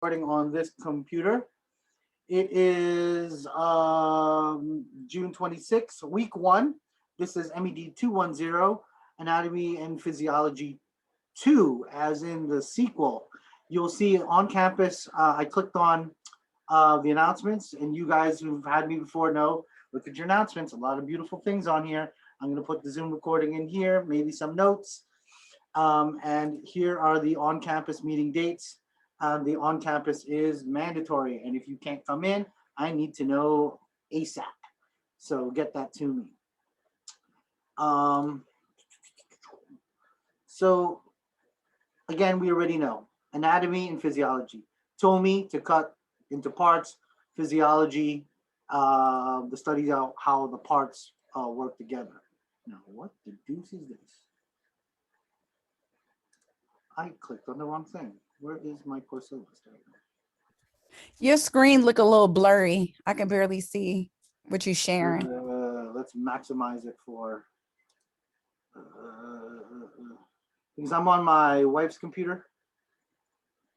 Recording on this computer. It is June 26th, week 1. This is MED210, Anatomy and Physiology 2, as in the sequel. You'll see on campus, I clicked on the announcements, and you guys who've had me before know, look at your announcements, a lot of beautiful things on here. I'm going to put the Zoom recording in here, maybe some notes. And here are the on-campus meeting dates. The on-campus is mandatory, and if you can't come in, I need to know ASAP. So get that to me. So again, we already know anatomy and physiology. Told me to cut into parts. Physiology, the studies out how the parts work together. Now, what the deuce is this? I clicked on the wrong thing. Where is my course syllabus? Your screen look a little blurry. I can barely see what you're sharing. Let's maximize it for, because I'm on my wife's computer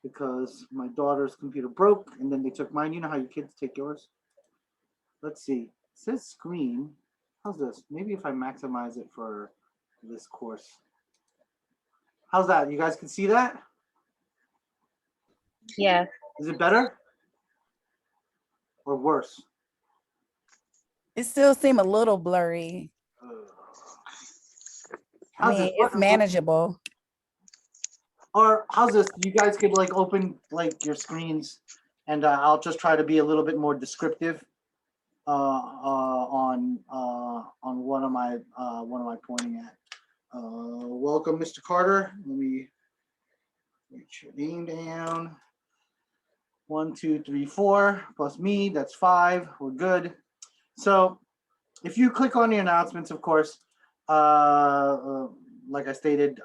because my daughter's computer broke and then they took mine. You know how your kids take yours? Let's see. It says screen. How's this? Maybe if I maximize it for this course. How's that? You guys can see that? Yeah. Is it better or worse? It still seem a little blurry. I mean, it's manageable. Or how's this? You guys could like open like your screens, and I'll just try to be a little bit more descriptive on what am I pointing at? Welcome, Mr. Carter. Let me write your name down. 1, 2, 3, 4 plus me. That's 5. We're good. So if you click on the announcements, of course, like I stated,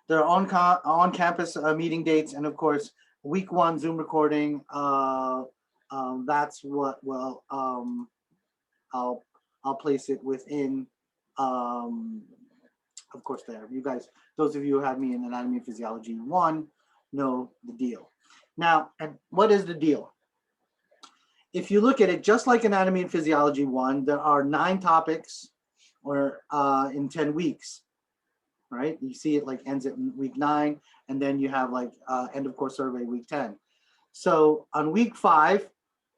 there are on-campus meeting dates, and of course, week 1 Zoom recording. That's what I'll place it within. Of course, there. You guys, those of you who had me in Anatomy and Physiology 1, know the deal. Now, and what is the deal? If you look at it, just like Anatomy and Physiology 1, there are 9 topics, or in 10 weeks, right? You see it like ends at week 9, and then you have like end of course survey week 10. So on week 5,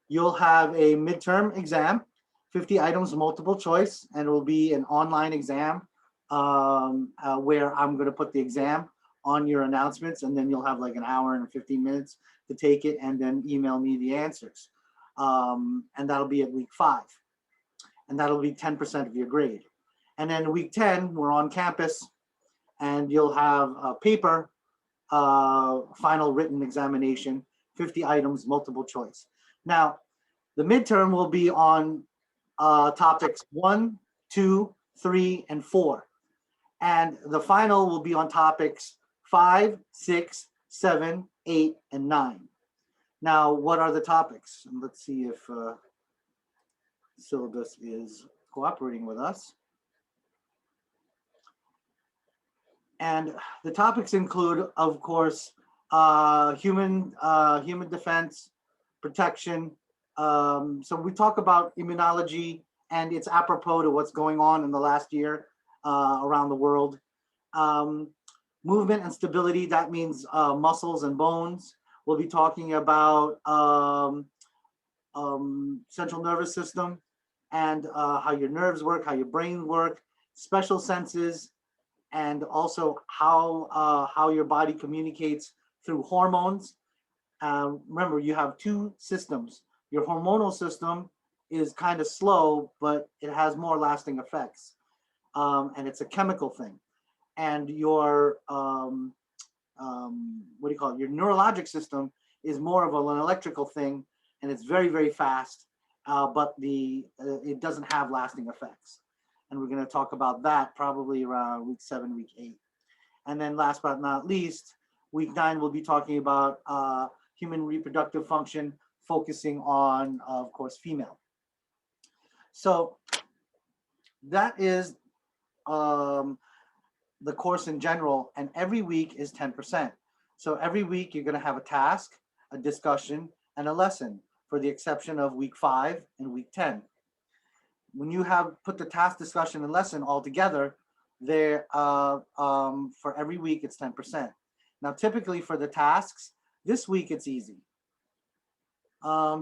you'll have a midterm exam, 50 items, multiple choice, and it will be an online exam where I'm going to put the exam on your announcements, and then you'll have like an hour and 15 minutes to take it and then email me the answers. And that'll be at week 5. And that'll be 10% of your grade. And then week 10, we're on campus, and you'll have a paper, final written examination, 50 items, multiple choice. Now, the midterm will be on topics 1, 2, 3, and 4. And the final will be on topics 5, 6, 7, 8, and 9. Now, what are the topics? And let's see if syllabus is cooperating with us. And the topics include, of course, human defense, protection. So we talk about immunology, and it's apropos to what's going on in the last year around the world. Movement and stability, that means muscles and bones. We'll be talking about central nervous system and how your nerves work, how your brain work, special senses, and also how your body communicates through hormones. Remember, you have 2 systems. Your hormonal system is kind of slow, but it has more lasting effects. And it's a chemical thing. And your, what do you call it? Your neurologic system is more of an electrical thing, and it's very, very fast, but it doesn't have lasting effects. And we're going to talk about that probably around week 7, week 8. And then last but not least, week 9, we'll be talking about human reproductive function, focusing on, of course, female. So that is the course in general, and every week is 10%. So every week you're going to have a task, a discussion, and a lesson, for the exception of week 5 and week 10. When you have put the task, discussion, and lesson all together, there for every week it's 10%. Now, typically for the tasks, this week it's easy.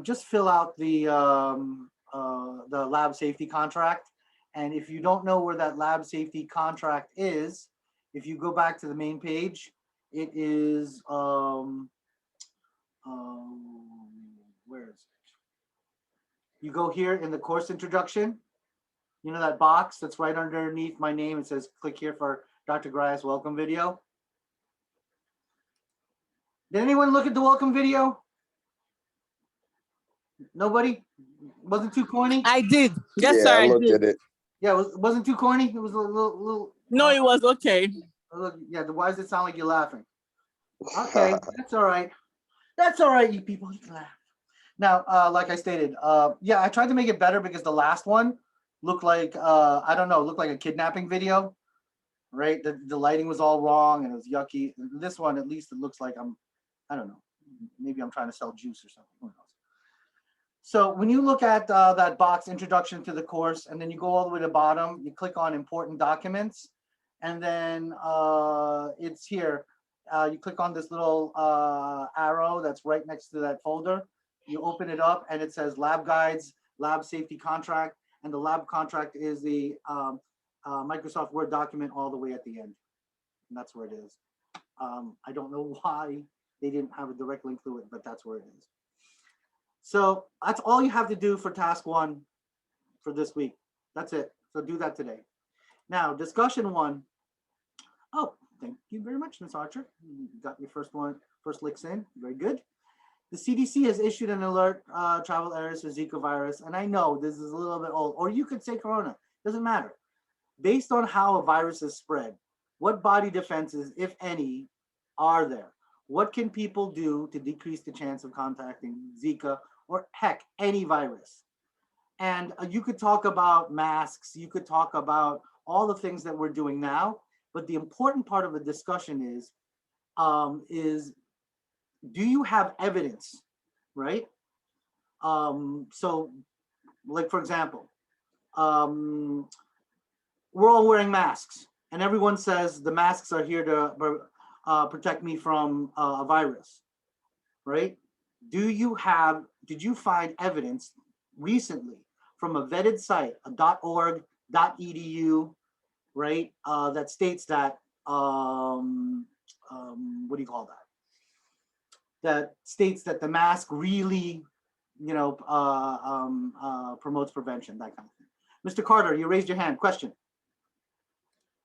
Just fill out the lab safety contract, and if you don't know where that lab safety contract is, if you go back to the main page, it is where is it? You go here in the course introduction. You know that box that's right underneath my name? It says click here for Dr. Garais welcome video. Did anyone look at the welcome video? Nobody? Wasn't too corny? I did. Yes, Yeah, sir. I I looked did. at it. Yeah, it wasn't too corny. It was a little. No, it was okay. Yeah, why does it sound like you're laughing? Okay, that's all right. That's all right, you people. You can laugh. Now, like I stated, yeah, I tried to make it better because the last one looked like I don't know, looked like a kidnapping video, right? The lighting was all wrong and it was yucky. This one, at least, it looks like I don't know, maybe I'm trying to sell juice or something. Who knows? So when you look at that box, introduction to the course, and then you go all the way to the bottom, you click on important documents, and then it's here. You click on this little arrow that's right next to that folder. You open it up and it says lab guides, lab safety contract, and the lab contract is the Microsoft Word document all the way at the end. And that's where it is. I don't know why they didn't have a direct link to it, but that's where it is. So that's all you have to do for task 1 for this week. That's it. So do that today. Now, discussion 1. Oh, thank you very much, Ms. Archer. You got your first licks in. Very good. The CDC has issued an alert, travel areas for Zika virus. And I know this is a little bit old, or you could say corona, doesn't matter. Based on how a virus is spread, what body defenses, if any, are there? What can people do to decrease the chance of contacting Zika or heck, any virus? And you could talk about masks, you could talk about all the things that we're doing now, but the important part of the discussion is do you have evidence, right? So like, for example, we're all wearing masks and everyone says the masks are here to protect me from a virus, right? Did you find evidence recently from a vetted site, a .org, .edu, right? That states that, what do you call that? That states that the mask really, promotes prevention, that kind of thing. Mr. Carter, you raised your hand. Question.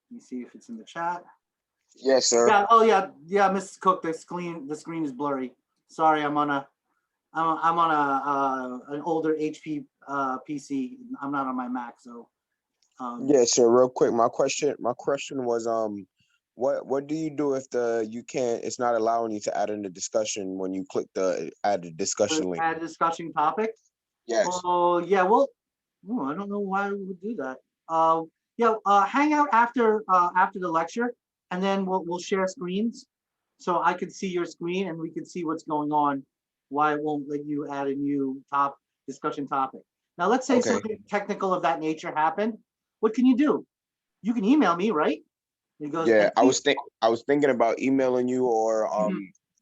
Let me see if it's in the chat. Yes, sir. Yeah. Oh, yeah. Yeah, Mrs. Cook. The screen is blurry. Sorry, I'm on an older HP PC. I'm not on my Mac, so. Yeah, sir. Real quick, my question was what do you do if it's not allowing you to add in the discussion when you click the add the discussion link? Add discussion topic. Yes. Oh yeah. Well, I don't know why we would do that. Hang out after the lecture, and then we'll share screens, so I could see your screen and we could see what's going on. Why it won't let you add a new discussion topic. Now, let's say something technical of that nature happened. What can you do? You can email me, right? It goes, yeah, I was thinking about emailing you or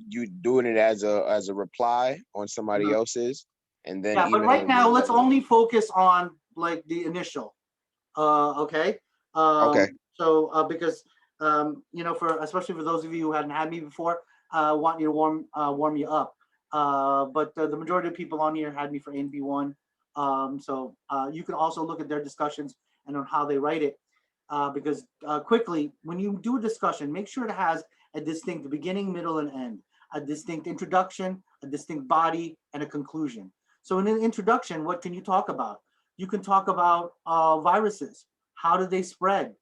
you doing it as a reply on somebody else's, and then but right now let's only focus on like the initial. Okay. Okay. So because especially for those of you who hadn't had me before, I want you to warm you up. But the majority of people on here had me for NB1. So you can also look at their discussions and on how they write it. Because quickly, when you do a discussion, make sure it has a distinct beginning, middle, and end, a distinct introduction, a distinct body, and a conclusion. So in an introduction, what can you talk about? You can talk about viruses. How do they spread?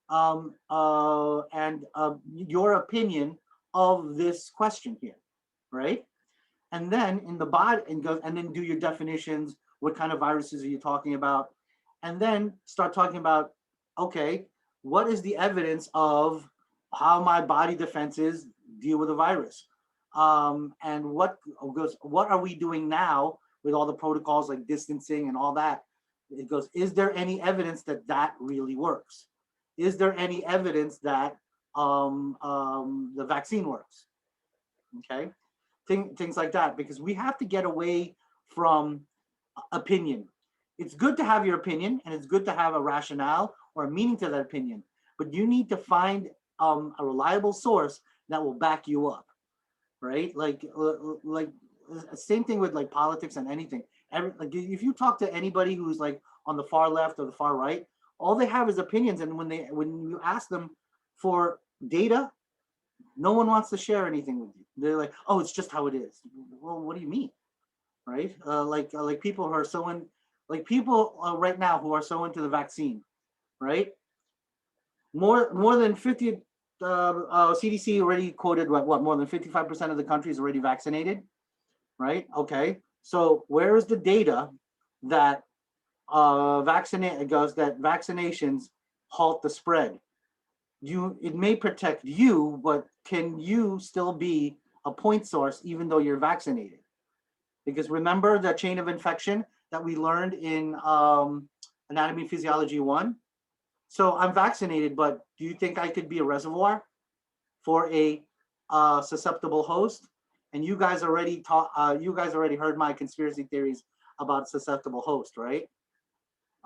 And your opinion of this question here, right? And then in the body, and then do your definitions. What kind of viruses are you talking about? And then start talking about, okay, what is the evidence of how my body defenses deal with the virus. And what are we doing now with all the protocols like distancing and all that? It goes, is there any evidence that that really works? Is there any evidence that the vaccine works? Okay, things like that, because we have to get away from opinion. It's good to have your opinion, and it's good to have a rationale or a meaning to that opinion, but you need to find a reliable source that will back you up, right? Like same thing with like politics and anything. Like if you talk to anybody who's like on the far left or the far right, all they have is opinions, and when you ask them for data, no one wants to share anything with you. They're like, oh, it's just how it is. Well, what do you mean, right? Like people who are so in, like people right now who are so into the vaccine, right? More than 50. CDC already quoted what more than 55% of the country is already vaccinated, right? Okay, so where is the data that vaccinations halt the spread? It may protect you, but can you still be a point source even though you're vaccinated? Because remember the chain of infection that we learned in Anatomy and Physiology 1? So I'm vaccinated, but do you think I could be a reservoir for a susceptible host? And you guys already heard my conspiracy theories about susceptible host, right?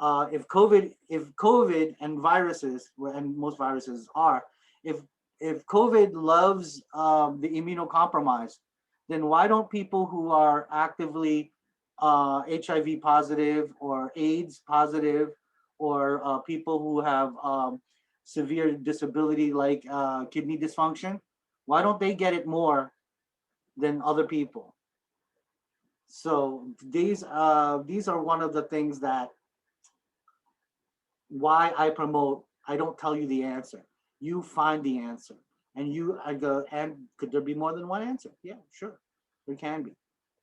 If COVID and viruses, and most viruses are, if COVID loves the immunocompromised, then why don't people who are actively HIV positive or AIDS positive, or people who have severe disability like kidney dysfunction, why don't they get it more than other people? So these are one of the things that why I promote, I don't tell you the answer. You find the answer. And I go, and could there be more than one answer? Yeah, sure, there can be.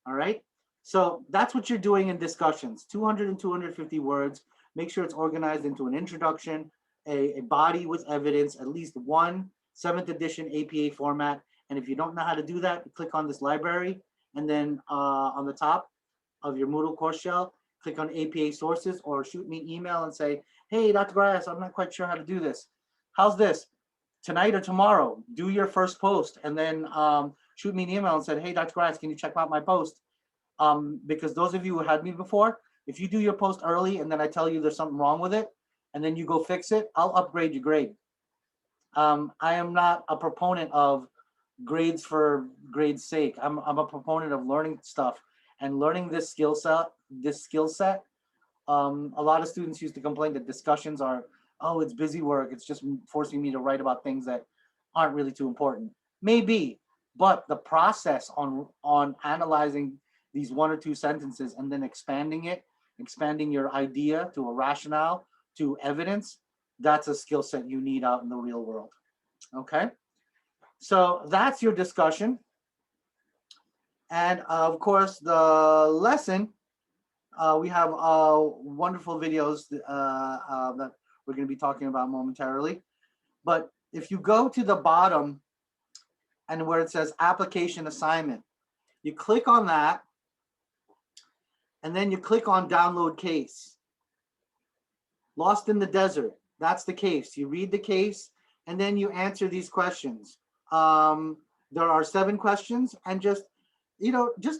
All right. So that's what you're doing in discussions, 200 and 250 words. Make sure it's organized into an introduction, a body with evidence, at least one 7th edition APA format. And if you don't know how to do that, click on this library, and then on the top of your Moodle course shell, click on APA sources, or shoot me an email and say, hey, Dr. Garais, I'm not quite sure how to do this. How's this? Tonight or tomorrow, do your first post, and then shoot me an email and say, hey, Dr. Garais, can you check out my post? Because those of you who had me before, if you do your post early and then I tell you there's something wrong with it, and then you go fix it, I'll upgrade your grade. I am not a proponent of grades for grades' sake. I'm a proponent of learning stuff and learning this skill set. A lot of students used to complain that discussions are, oh, it's busy work. It's just forcing me to write about things that aren't really too important. Maybe, but the process on analyzing these 1 or 2 sentences and then expanding your idea to a rationale, to evidence, that's a skill set you need out in the real world. Okay, so that's your discussion. And of course, the lesson, we have wonderful videos that we're going to be talking about momentarily. But if you go to the bottom and where it says application assignment, you click on that, and then you click on download case. Lost in the desert, that's the case. You read the case, and then you answer these questions. There are 7 questions, and just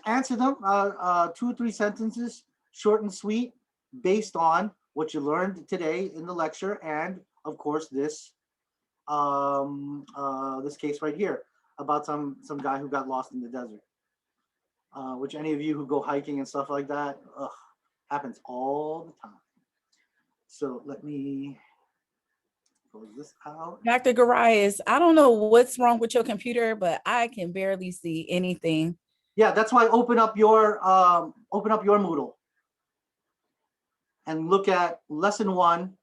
answer them, 2 or 3 sentences, short and sweet, based on what you learned today in the lecture, and of course this this case right here about some guy who got lost in the desert, which any of you who go hiking and stuff like that, happens all the time. So let me close this out. Dr. Garais, I don't know what's wrong with your computer, but I can barely see anything. Yeah, that's why open up your Moodle and look at lesson 1.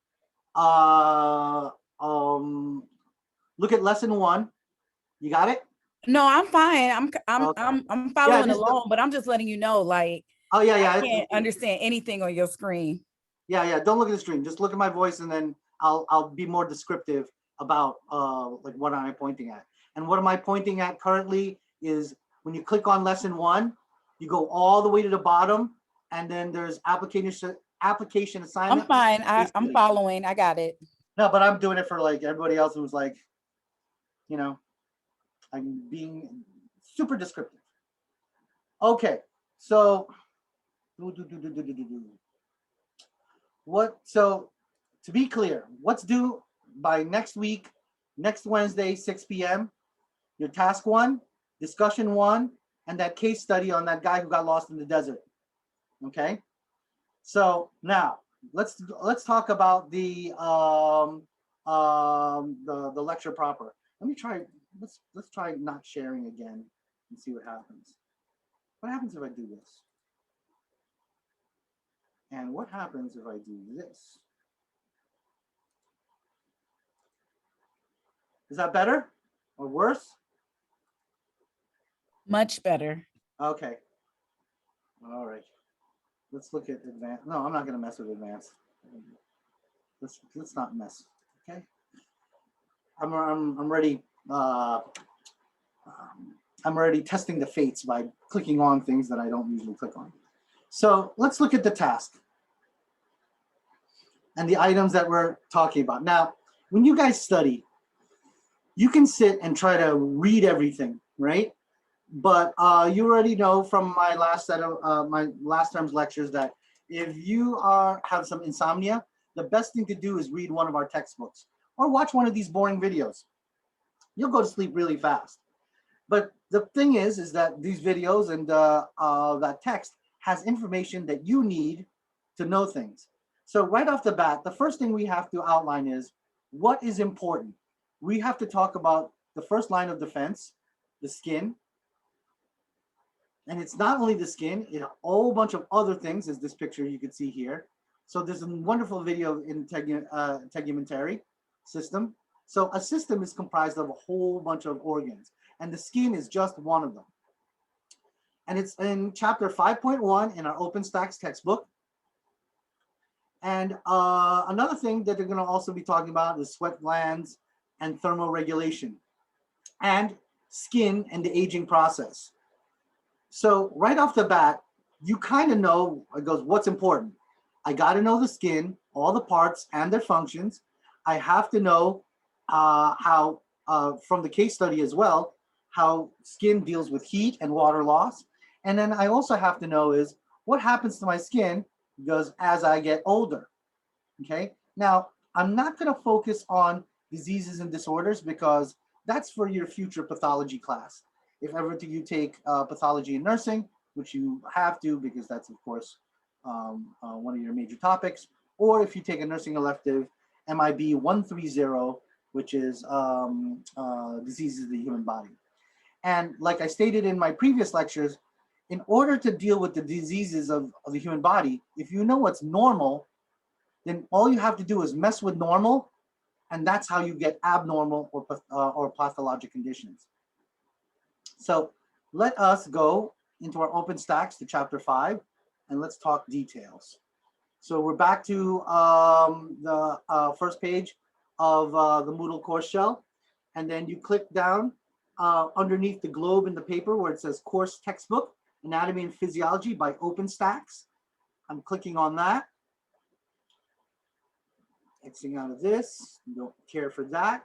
Look at lesson 1. You got it? No, I'm fine. I'm Okay. following Yeah, along, but I'm just letting you know, like, oh yeah, I can't understand anything on your screen. Yeah. Don't look at the screen. Just look at my voice, and then I'll be more descriptive about like what I'm pointing at. And what am I pointing at currently is when you click on lesson 1, you go all the way to the bottom, and then there's application I'm assignment. fine. I'm following. I got it. No, but I'm doing it for like everybody else who's like, you know, I'm being super descriptive. Okay, so what? So to be clear, what's due by next week, next Wednesday, 6 p.m. Your task 1, discussion 1, and that case study on that guy who got lost in the desert. Okay. So now let's talk about the lecture proper. Let me try. Let's try not sharing again and see what happens. What happens if I do this? And what happens if I do this? Is that better or worse? Much better. Okay. All right. Let's look at advanced. No, I'm not going to mess with advanced. Let's not mess. Okay. I'm already I'm already testing the fates by clicking on things that I don't usually click on. So let's look at the task and the items that we're talking about. Now, when you guys study, you can sit and try to read everything, right? But you already know from my last set of my last term's lectures that if you have some insomnia, the best thing to do is read one of our textbooks or watch one of these boring videos. You'll go to sleep really fast. But the thing is that these videos and that text has information that you need to know things. So right off the bat, the first thing we have to outline is what is important. We have to talk about the first line of defense, the skin. And it's not only the skin, it's a whole bunch of other things, as this picture you can see here. So there's a wonderful video in integumentary system. So a system is comprised of a whole bunch of organs, and the skin is just one of them. And it's in chapter 5.1 in our OpenStax textbook. And another thing that they're going to also be talking about is sweat glands and thermoregulation and skin and the aging process. So right off the bat, you kind of know, it goes, what's important? I got to know the skin, all the parts and their functions. I have to know how, from the case study as well, how skin deals with heat and water loss. And then I also have to know is what happens to my skin because as I get older, okay? Now, I'm not going to focus on diseases and disorders because that's for your future pathology class. If ever you take pathology and nursing, which you have to because that's, of course, one of your major topics, or if you take a nursing elective, MIB 130, which is diseases of the human body. And like I stated in my previous lectures, in order to deal with the diseases of the human body, if you know what's normal, then all you have to do is mess with normal, and that's how you get abnormal or pathologic conditions. So let us go into our OpenStax to chapter 5, and let's talk details. So we're back to the first page of the Moodle course shell, and then you click down underneath the globe in the paper where it says course textbook, Anatomy and Physiology by OpenStax. I'm clicking on that. Exiting out of this, don't care for that.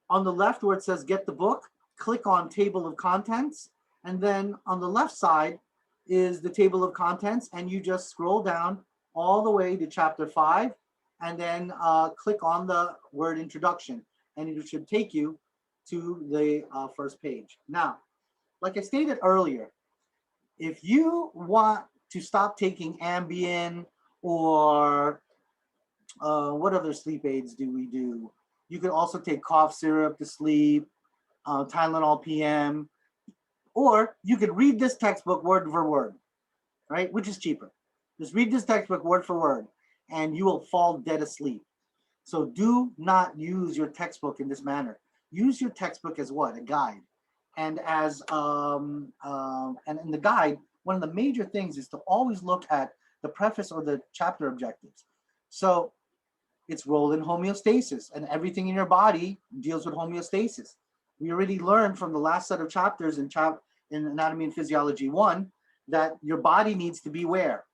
On the left where it says get the book, click on table of contents, and then on the left side is the table of contents, and you just scroll down all the way to chapter 5, and then click on the word introduction, and it should take you to the first page. Now, like I stated earlier, if you want to stop taking Ambien or what other sleep aids do we do? You could also take cough syrup to sleep, Tylenol PM, or you could read this textbook word for word, right? Which is cheaper. Just read this textbook word for word, and you will fall dead asleep. So do not use your textbook in this manner. Use your textbook as what? A guide. And as and in the guide, one of the major things is to always look at the preface or the chapter objectives. So its role in homeostasis, and everything in your body deals with homeostasis. We already learned from the last set of chapters in Anatomy and Physiology 1 that your body needs to be where?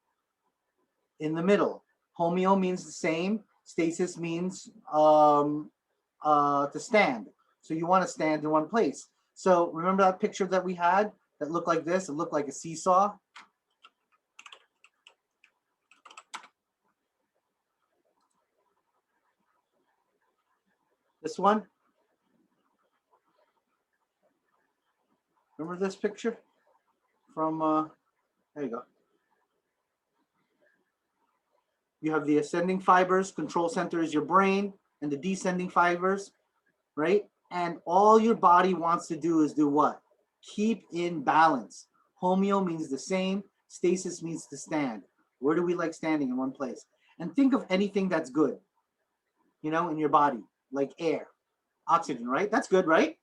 In the middle. Homeo means the same. Stasis means to stand. So you want to stand in one place. So remember that picture that we had that looked like this? It looked like a seesaw. This one. Remember this picture from, there you go. You have the ascending fibers, control center is your brain, and the descending fibers, right? And all your body wants to do is do what? Keep in balance. Homeo means the same, stasis means to stand. Where do we like standing? In one place. And think of anything that's good, you know, in your body, like air, oxygen, right? That's good, right?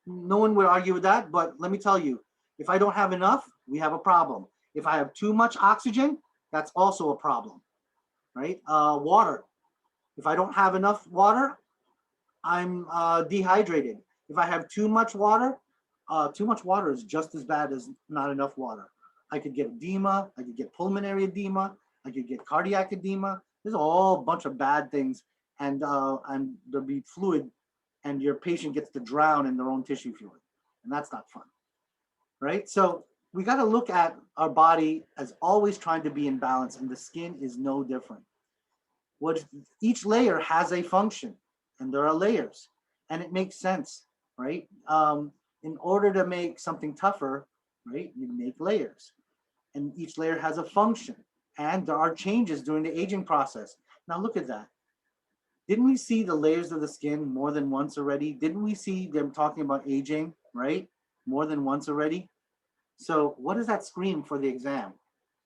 No one would argue with that, but let me tell you, if I don't have enough, we have a problem. If I have too much oxygen, that's also a problem, right? Water. If I don't have enough water, I'm dehydrated. If I have too much water is just as bad as not enough water. I could get edema, I could get pulmonary edema, I could get cardiac edema. There's all a bunch of bad things, and there'll be fluid, and your patient gets to drown in their own tissue fluid, and that's not fun, right? So we got to look at our body as always trying to be in balance, and the skin is no different. Each layer has a function, and there are layers, and it makes sense, right? In order to make something tougher, right, you make layers, and each layer has a function, and there are changes during the aging process. Now look at that. Didn't we see the layers of the skin more than once already? Didn't we see them talking about aging, right? More than once already? So what does that scream for the exam?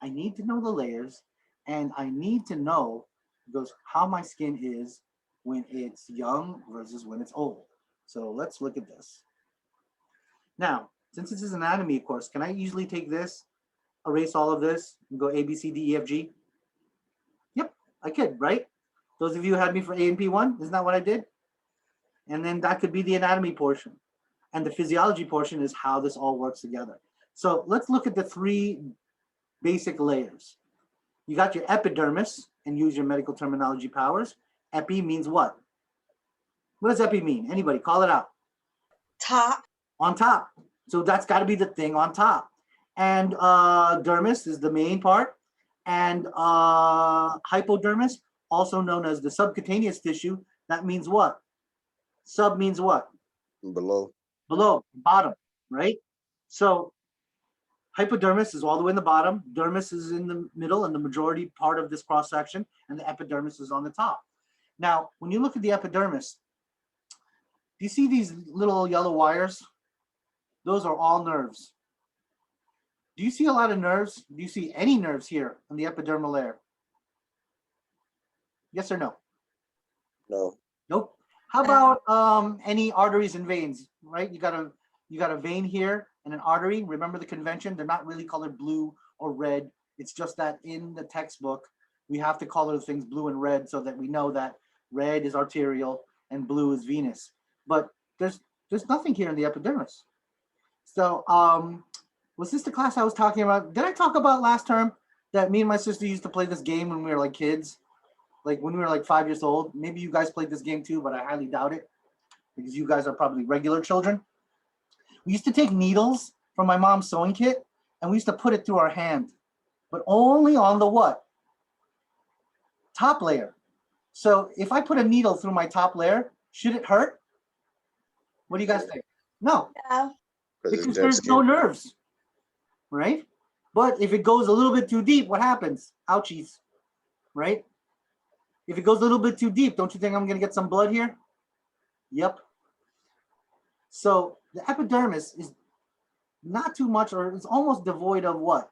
I need to know the layers, and I need to know how my skin is when it's young versus when it's old. So let's look at this. Now, since this is an anatomy course, can I easily take this, erase all of this, and go A, B, C, D, E, F, G? Yep, I could, right? Those of you who had me for A and P1, isn't that what I did? And then that could be the anatomy portion. And the physiology portion is how this all works together. So let's look at the three basic layers. You got your epidermis, and use your medical terminology powers. Epi means what? What does epi mean? Anybody, call it out. Top. On top. So that's got to be the thing on top. And dermis is the main part. And hypodermis, also known as the subcutaneous tissue, that means what? Sub means what? Below. Below, bottom, right? So hypodermis is all the way in the bottom, dermis is in the middle and the majority part of this cross section, and the epidermis is on the top. Now, when you look at the epidermis, do you see these little yellow wires? Those are all nerves. Do you see a lot of nerves? Do you see any nerves here on the epidermal layer? Yes or no? No. Nope. How about any arteries and veins, right? You got a vein here and an artery. Remember the convention? They're not really colored blue or red. It's just that in the textbook, we have to color things blue and red so that we know that red is arterial and blue is venous. But there's nothing here in the epidermis. So was this the class I was talking about? Did I talk about last term that me and my sister used to play this game when we were like kids? Like when we were like 5 years old? Maybe you guys played this game too, but I highly doubt it because you guys are probably regular children. We used to take needles from my mom's sewing kit and we used to put it through our hand, but only on the what? Top layer. So if I put a needle through my top layer, should it hurt? What do you guys think? No, Yeah. because there's no nerves, right? But if it goes a little bit too deep, what happens? Ouchies, right? If it goes a little bit too deep, don't you think I'm going to get some blood here? Yep. So the epidermis is not too much, or it's almost devoid of what?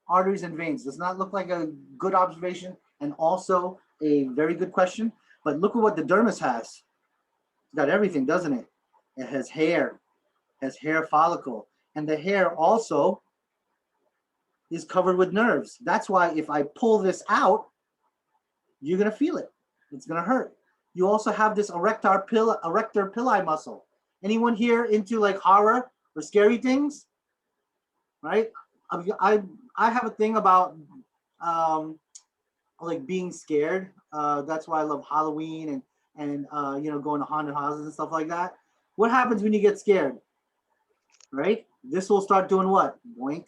Arteries and veins. Does not look like a good observation and also a very good question. But look at what the dermis has. It's got everything, doesn't it? It has hair follicle. And the hair also is covered with nerves. That's why if I pull this out, you're going to feel it. It's going to hurt. You also have this erector pili muscle. Anyone here into like horror or scary things? Right? I have a thing about like being scared. That's why I love Halloween and you know, going to haunted houses and stuff like that. What happens when you get scared? Right? This will start doing what? Boink.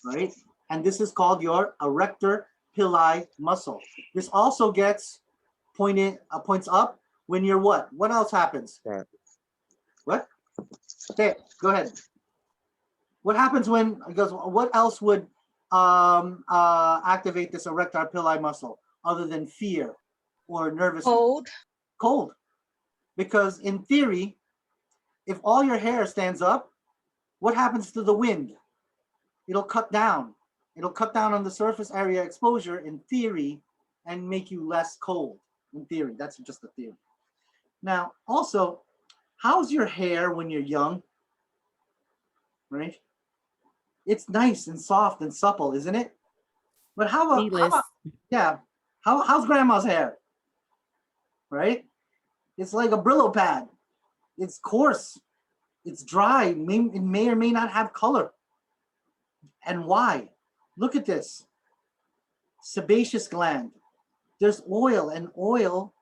Right? And this is called your erector pili muscle. This also gets points up when you're what? What else happens? Right. What? Okay, go ahead. What happens when it goes? What else would activate this erector pili muscle other than fear or nervousness? Cold. Cold. Because in theory, if all your hair stands up, what happens to the wind? It'll cut down. It'll cut down on the surface area exposure in theory and make you less cold. In theory, that's just a theory. Now, also, how's your hair when you're young? Right? It's nice and soft and supple, isn't it? But how about yeah? How's grandma's hair? Right? It's like a Brillo pad. It's coarse. It's dry. It may or may not have color. And why? Look at this. Sebaceous gland. There's oil, and oil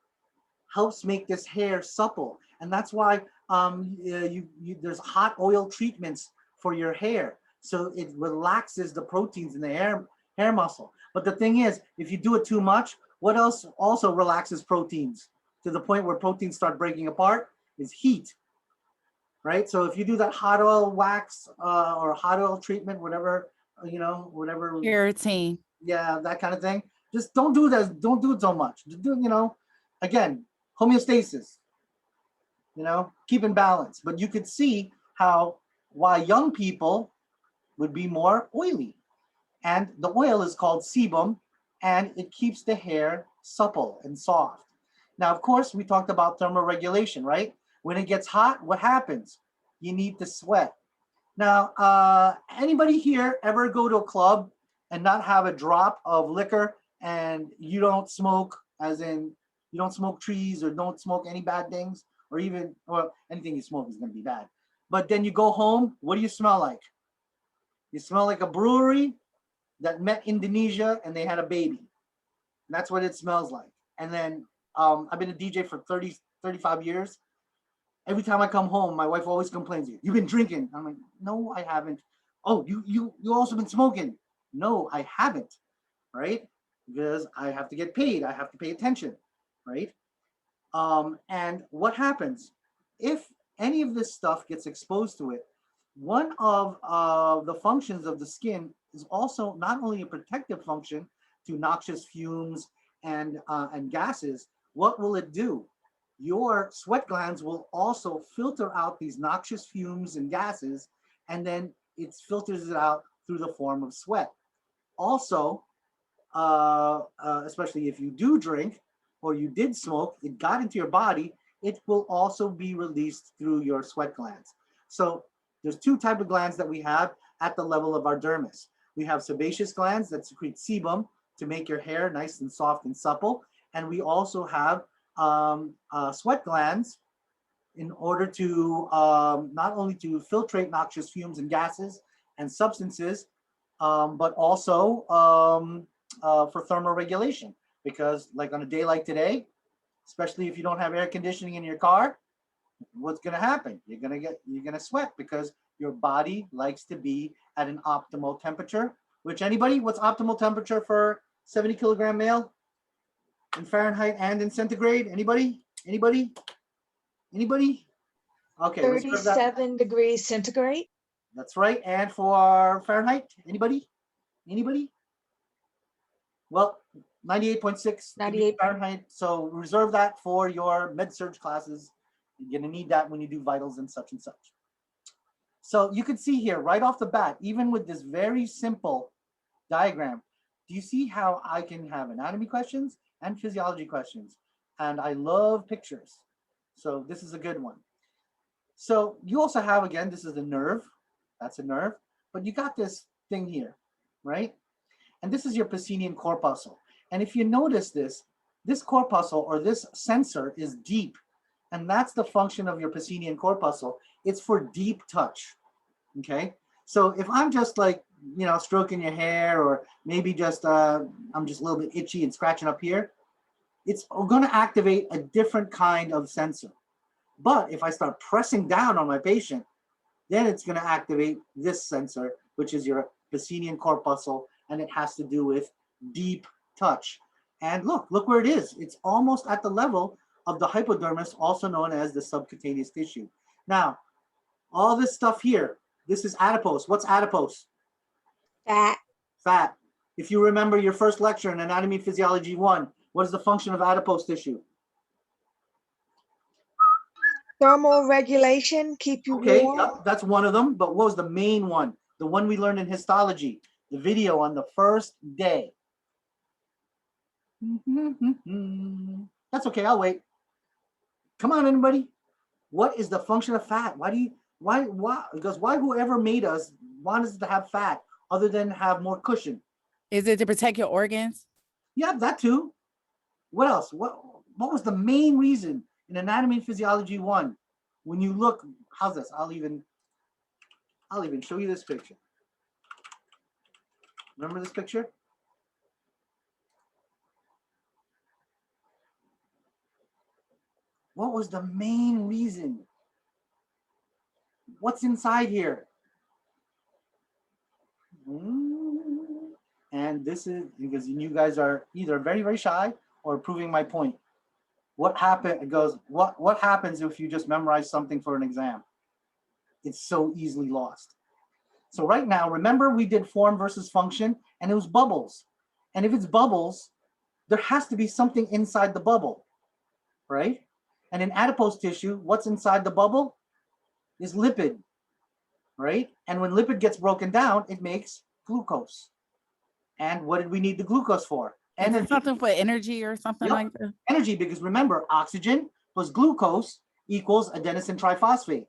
helps make this hair supple. And that's why there's hot oil treatments for your hair. So it relaxes the proteins in the hair muscle. But the thing is, if you do it too much, what else also relaxes proteins to the point where proteins start breaking apart is heat, right? So if you do that hot oil wax or hot oil treatment, whatever, you know, whatever. Keratin. Yeah, that kind of thing. Just don't do that. Don't do it so much. Do, you know, again, homeostasis, you know, keep in balance. But you could see why young people would be more oily. And the oil is called sebum, and it keeps the hair supple and soft. Now, of course, we talked about thermoregulation, right? When it gets hot, what happens? You need to sweat. Now, anybody here ever go to a club and not have a drop of liquor, and you don't smoke, as in you don't smoke trees or don't smoke any bad things, or even, well, anything you smoke is going to be bad. But then you go home, what do you smell like? You smell like a brewery that met Indonesia and they had a baby. And that's what it smells like. And then I've been a DJ for 35 years. Every time I come home, my wife always complains, "You've been drinking." I'm like, "No, I haven't." "Oh, you also been smoking." "No, I haven't." Right? Because I have to get paid. I have to pay attention. Right? And what happens if any of this stuff gets exposed to it? One of the functions of the skin is also not only a protective function to noxious fumes and gases. What will it do? Your sweat glands will also filter out these noxious fumes and gases, and then it filters it out through the form of sweat. Also, especially if you do drink or you did smoke, it got into your body, it will also be released through your sweat glands. So there's two types of glands that we have at the level of our dermis. We have sebaceous glands that secrete sebum to make your hair nice and soft and supple. And we also have sweat glands in order to not only to filtrate noxious fumes and gases and substances, but also for thermoregulation. Because like on a day like today, especially if you don't have air conditioning in your car, what's going to happen? You're going to sweat because your body likes to be at an optimal temperature. Which anybody, what's optimal temperature for 70 kilogram male in Fahrenheit and in centigrade? Anybody? Okay. 37 degrees centigrade. That's right. And for Fahrenheit, anybody? Well, 98.6 98. Fahrenheit. So reserve that for your med-surg classes. You're going to need that when you do vitals and such and such. So you can see here right off the bat, even with this very simple diagram, do you see how I can have anatomy questions and physiology questions? And I love pictures. So this is a good one. So you also have, again, this is a nerve. That's a nerve. But you got this thing here, right? And this is your Bassinian Corpuscle. And if you notice this corpuscle or this sensor is deep. And that's the function of your Bassinian corpuscle. It's for deep touch, okay? So if I'm just like, you know, stroking your hair, or maybe just, I'm just a little bit itchy and scratching up here, it's gonna activate a different kind of sensor. But if I start pressing down on my patient, then it's gonna activate this sensor, which is your Bassinian corpuscle, and it has to do with deep touch. And look where it is. It's almost at the level of the hypodermis, also known as the subcutaneous tissue. Now, all this stuff here, this is adipose. What's adipose? Fat. Fat. If you remember your first lecture in Anatomy and Physiology 1, what is the function of adipose tissue? Thermal regulation, keep you Okay, warm. that's one of them, but what was the main one? The one we learned in histology, the video on the first day. That's okay, I'll wait. Come on, anybody. What is the function of fat? Why? Because why whoever made us wanted us to have fat other than have more cushion? Is it to protect your organs? Yeah, that too. What else? What was the main reason in Anatomy and Physiology 1? When you look, how's this? I'll even show you this picture. Remember this picture? What was the main reason? What's inside here? And this is because you guys are either very, very shy or proving my point. What happened? It goes, what happens if you just memorize something for an exam? It's so easily lost. So right now, remember we did form versus function, and it was bubbles. And if it's bubbles, there has to be something inside the bubble, right? And in adipose tissue, what's inside the bubble is lipid, right? And when lipid gets broken down, it makes glucose. And what did we need the glucose for? Is it something for energy or something like that? Energy, because remember, oxygen plus glucose equals adenosine triphosphate.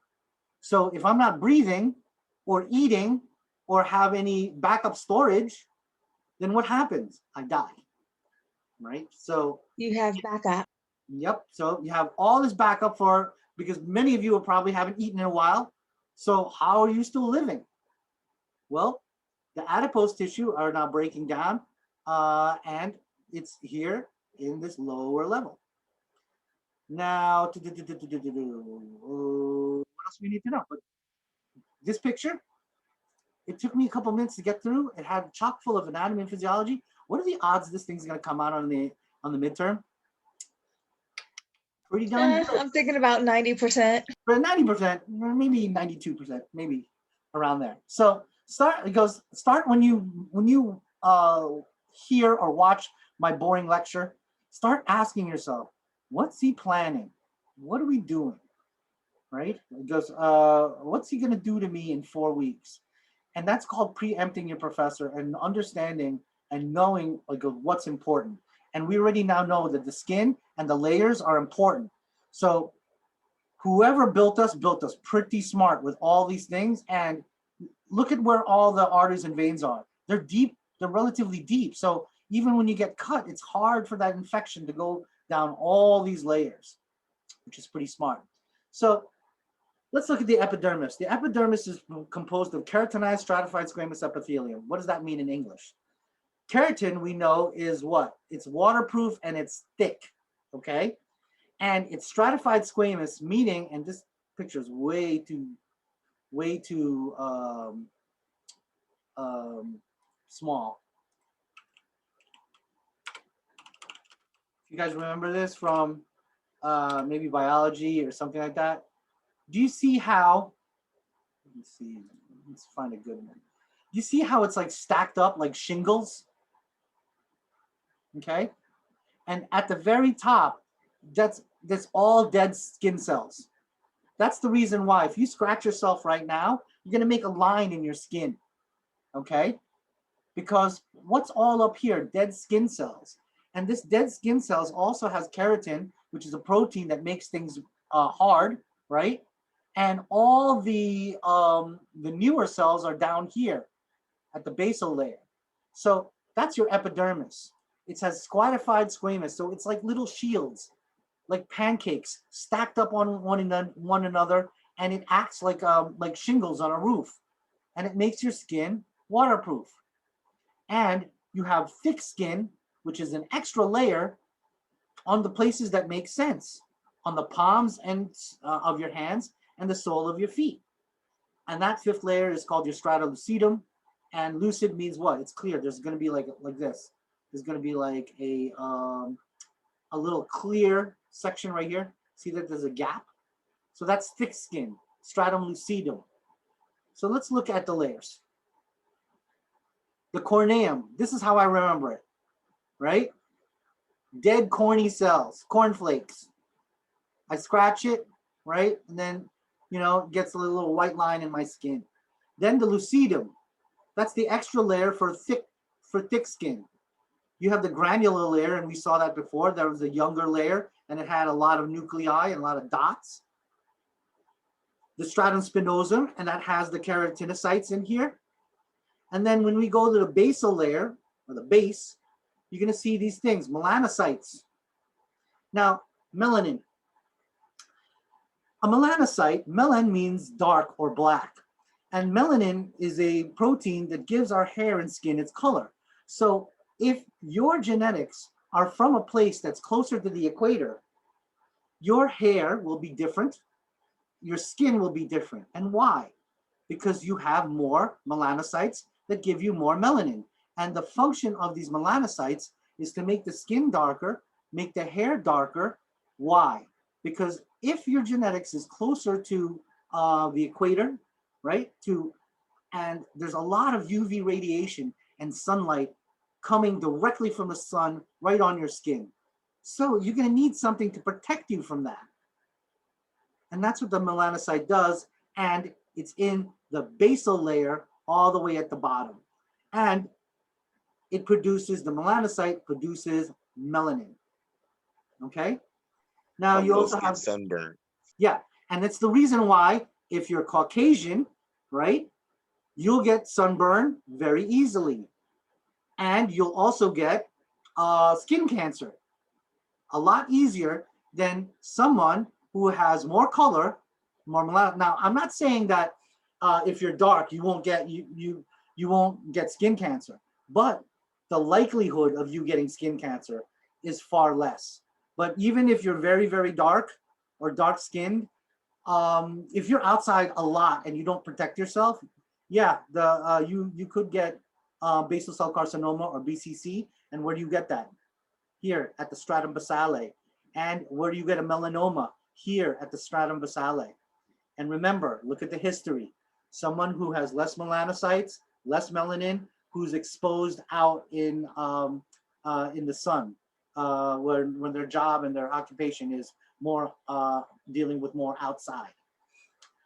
So if I'm not breathing or eating or have any backup storage, then what happens? I die, right? So You have backup. yep. So you have all this backup for, because many of you probably haven't eaten in a while. So how are you still living? Well, the adipose tissue are now breaking down, and it's here in this lower level. Now, what else do we need to know? But this picture, it took me a couple minutes to get through. It had chock full of anatomy and physiology. What are the odds this thing's going to come out on the midterm? Pretty darn good. I'm thinking about 90%. But 90%, maybe 92%, maybe around there. So start when you hear or watch my boring lecture, start asking yourself, what's he planning? What are we doing? Right? It goes, what's he gonna do to me in 4 weeks? And that's called preempting your professor and understanding and knowing like what's important. And we already now know that the skin and the layers are important. So whoever built us pretty smart with all these things. And look at where all the arteries and veins are. They're deep, they're relatively deep. So even when you get cut, it's hard for that infection to go down all these layers, which is pretty smart. So let's look at the epidermis. The epidermis is composed of keratinized stratified squamous epithelium. What does that mean in English? Keratin, we know, is what? It's waterproof and it's thick, okay? And it's stratified squamous, meaning, and this picture is way too small. You guys remember this from maybe biology or something like that? Do you see how, let's find a good one. Do you see how it's like stacked up like shingles? Okay. And at the very top, that's all dead skin cells. That's the reason why if you scratch yourself right now, you're gonna make a line in your skin, okay? Because what's all up here? Dead skin cells. And this dead skin cells also has keratin, which is a protein that makes things hard, right? And all the newer cells are down here at the basal layer. So that's your epidermis. It has stratified squamous, so it's like little shields. like pancakes stacked up on one another, and it acts like shingles on a roof, and it makes your skin waterproof. And you have thick skin, which is an extra layer on the places that make sense, on the palms and of your hands and the sole of your feet. And that fifth layer is called your strata lucidum. And lucid means what? It's clear. There's going to be like this. There's going to be like a little clear section right here. See that there's a gap? So that's thick skin, stratum lucidum. So let's look at the layers. The corneum, this is how I remember it, right? Dead corny cells, cornflakes. I scratch it, right? And then, it gets a little white line in my skin. Then the lucidum, that's the extra layer for thick skin. You have the granular layer, and we saw that before. There was a younger layer, and it had a lot of nuclei and a lot of dots. The stratum spinosum, and that has the keratinocytes in here. And then when we go to the basal layer, or the base, you're going to see these things, melanocytes. Now, melanin. A melanocyte, melan means dark or black. And melanin is a protein that gives our hair and skin its color. So if your genetics are from a place that's closer to the equator, your hair will be different, your skin will be different. And why? Because you have more melanocytes that give you more melanin. And the function of these melanocytes is to make the skin darker, make the hair darker. Why? Because if your genetics is closer to the equator, right, and there's a lot of UV radiation and sunlight coming directly from the sun right on your skin. So you're going to need something to protect you from that. And that's what the melanocyte does. And it's in the basal layer all the way at the bottom. And it produces, the melanocyte produces melanin. Okay? Now you also have sunburn. Yeah, and it's the reason why if you're Caucasian, right, you'll get sunburn very easily. And you'll also get skin cancer a lot easier than someone who has more color, more melanin. Now, I'm not saying that if you're dark, you won't get you won't get skin cancer, but the likelihood of you getting skin cancer is far less. But even if you're very, very dark or dark skinned, if you're outside a lot and you don't protect yourself, yeah, you could get basal cell carcinoma or BCC. And where do you get that? Here at the stratum basale. And where do you get a melanoma? Here at the stratum basale. And remember, look at the history. Someone who has less melanocytes, less melanin, who's exposed out in the sun, when their job and their occupation is more dealing with more outside.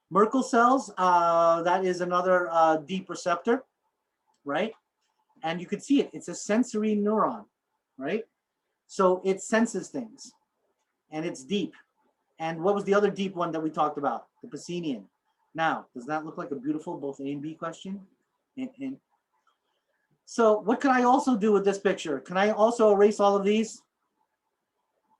Merkel cells, that is another deep receptor, right? And you could see it. It's a sensory neuron, right? So it senses things, and it's deep. And what was the other deep one that we talked about? The Bassinian. Now, does that look like a beautiful both A and B question? And so what can I also do with this picture? Can I also erase all of these,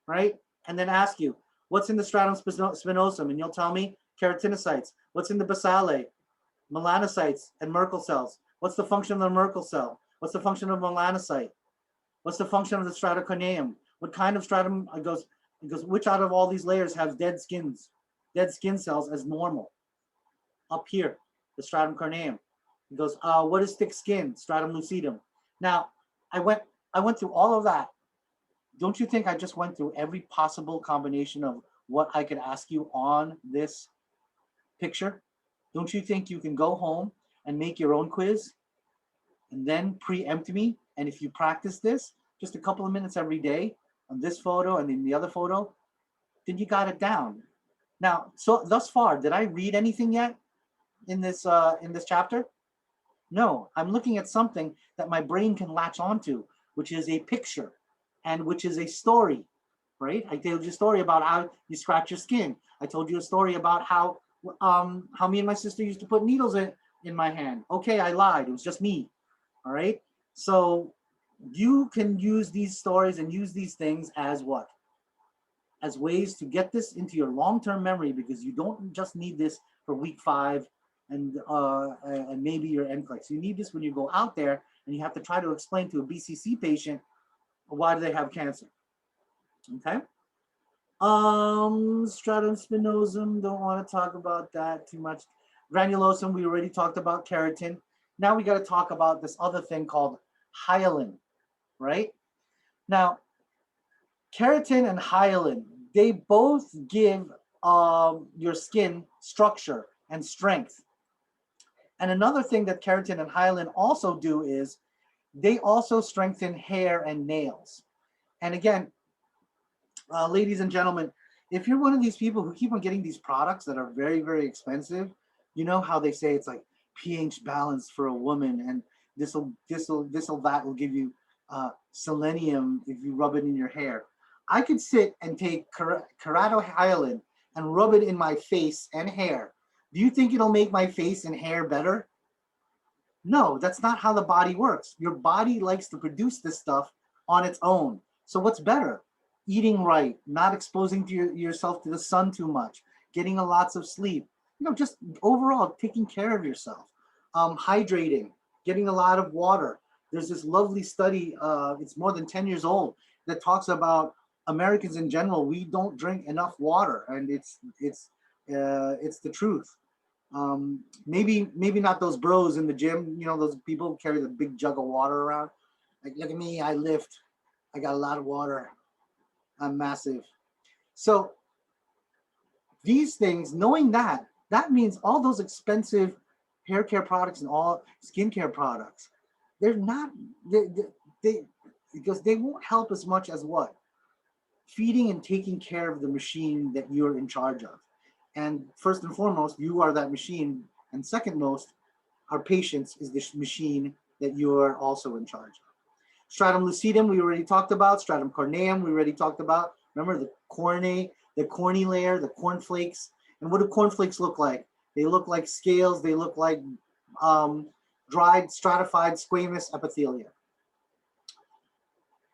right? And then ask you, what's in the stratum spinosum? And you'll tell me keratinocytes. What's in the basale? Melanocytes and Merkel cells. What's the function of the Merkel cell? What's the function of melanocyte? What's the function of the stratocorneum? What kind of stratum? It goes, which out of all these layers has dead skin cells as normal? Up here, the stratum corneum. It goes, what is thick skin? Stratum lucidum. Now, I went through all of that. Don't you think I just went through every possible combination of what I could ask you on this picture? Don't you think you can go home and make your own quiz and then preempt me? And if you practice this just a couple of minutes every day on this photo and in the other photo, then you got it down. Now, so thus far, did I read anything yet in this chapter? No, I'm looking at something that my brain can latch onto, which is a picture and which is a story, right? I told you a story about how you scratch your skin. I told you a story about how me and my sister used to put needles in my hand. Okay, I lied. It was just me. All right. So you can use these stories and use these things as what? as ways to get this into your long-term memory, because you don't just need this for week 5 and maybe your NCLEX. You need this when you go out there and you have to try to explain to a BCC patient, why do they have cancer? Okay. Stratum spinosum, don't want to talk about that too much. Granulosum, we already talked about keratin. Now we got to talk about this other thing called hyaline, right? Now, keratin and hyaline, they both give your skin structure and strength. And another thing that keratin and hyaline also do is they also strengthen hair and nails. And again, ladies and gentlemen, if you're one of these people who keep on getting these products that are very, very expensive, you know how they say it's like pH balance for a woman, and that will give you selenium if you rub it in your hair. I could sit and take keratohyalin and rub it in my face and hair. Do you think it'll make my face and hair better? No, that's not how the body works. Your body likes to produce this stuff on its own. So what's better? Eating right, not exposing yourself to the sun too much, getting lots of sleep, just overall taking care of yourself, hydrating, getting a lot of water. There's this lovely study, it's more than 10 years old, that talks about Americans in general, we don't drink enough water, and it's the truth. Maybe not those bros in the gym, those people who carry the big jug of water around. Like, look at me, I lift, I got a lot of water, I'm massive. So these things, knowing that means all those expensive hair care products and all skincare products, they're not, because they won't help as much as what? Feeding and taking care of the machine that you're in charge of. And first and foremost, you are that machine. And second most, our patients is the machine that you are also in charge of. Stratum lucidum, we already talked about. Stratum corneum, we already talked about. Remember the corny layer, the cornflakes. And what do cornflakes look like? They look like scales. They look like dried, stratified squamous epithelia.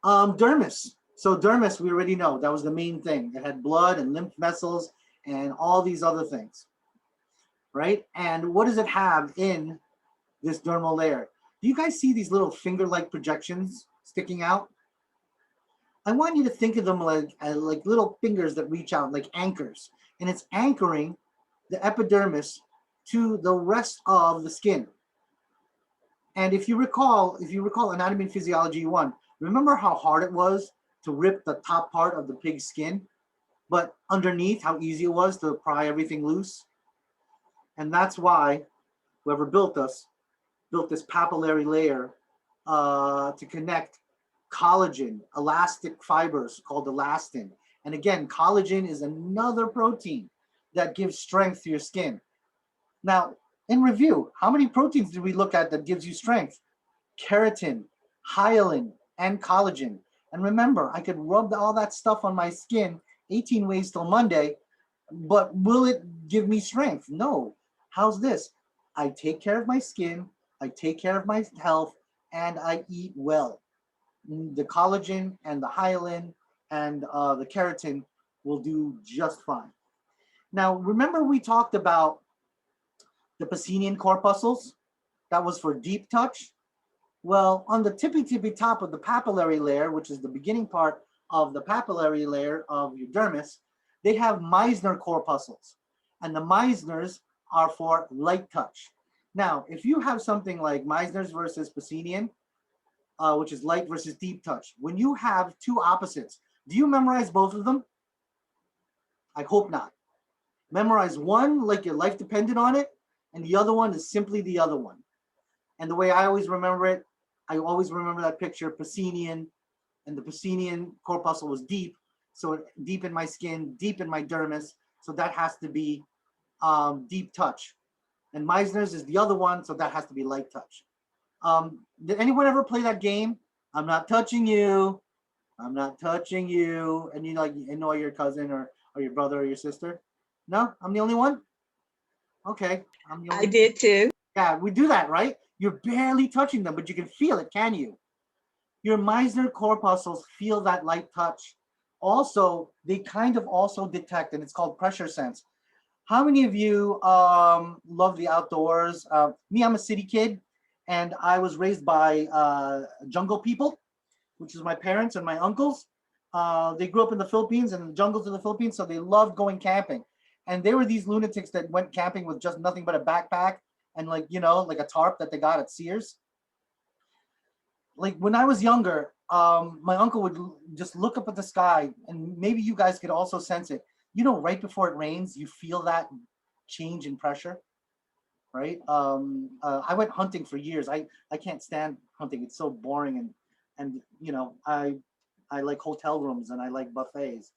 Dermis. So dermis, we already know that was the main thing. It had blood and lymph vessels and all these other things, right? And what does it have in this dermal layer? Do you guys see these little finger-like projections sticking out? I want you to think of them like little fingers that reach out, like anchors, and it's anchoring the epidermis to the rest of the skin. And if you recall Anatomy and Physiology 1, remember how hard it was to rip the top part of the pig's skin, but underneath how easy it was to pry everything loose? And that's why whoever built this papillary layer to connect collagen, elastic fibers called elastin. And again, collagen is another protein that gives strength to your skin. Now, in review, how many proteins did we look at that gives you strength? Keratin, hyaline, and collagen. And remember, I could rub all that stuff on my skin 18 ways till Monday, but will it give me strength? No. How's this? I take care of my skin, I take care of my health, and I eat well. The collagen and the hyaline and the keratin will do just fine. Now, remember we talked about the Bassinian corpuscles? That was for deep touch. Well, on the tippy top of the papillary layer, which is the beginning part of the papillary layer of your dermis, they have Meissner corpuscles. And the Meissners are for light touch. Now, if you have something like Meissner's versus Bassinian, which is light versus deep touch, when you have two opposites, do you memorize both of them? I hope not. Memorize one like your life depended on it, and the other one is simply the other one. And the way I always remember it, I always remember that picture, Bassinian, and the Bassinian corpuscle was deep, so deep in my skin, deep in my dermis, so that has to be deep touch. And Meissner's is the other one, so that has to be light touch. Did anyone ever play that game? I'm not touching you. I'm not touching you. And you annoy your cousin or your brother or your sister? No? I'm the only one? Okay. I'm the only I did too. Yeah, we do that, right? You're barely touching them, but you can feel it, can you? Your Meissner corpuscles feel that light touch. Also, they kind of also detect, and it's called pressure sense. How many of you love the outdoors? Me, I'm a city kid, and I was raised by jungle people, which is my parents and my uncles. They grew up in the Philippines and the jungles of the Philippines, so they loved going camping. And they were these lunatics that went camping with just nothing but a backpack and like, you know, like a tarp that they got at Sears. Like when I was younger, my uncle would just look up at the sky, and maybe you guys could also sense it. You know, right before it rains, you feel that change in pressure, right? I went hunting for years. I can't stand hunting. It's so boring, and you know, I like hotel rooms and I like buffets.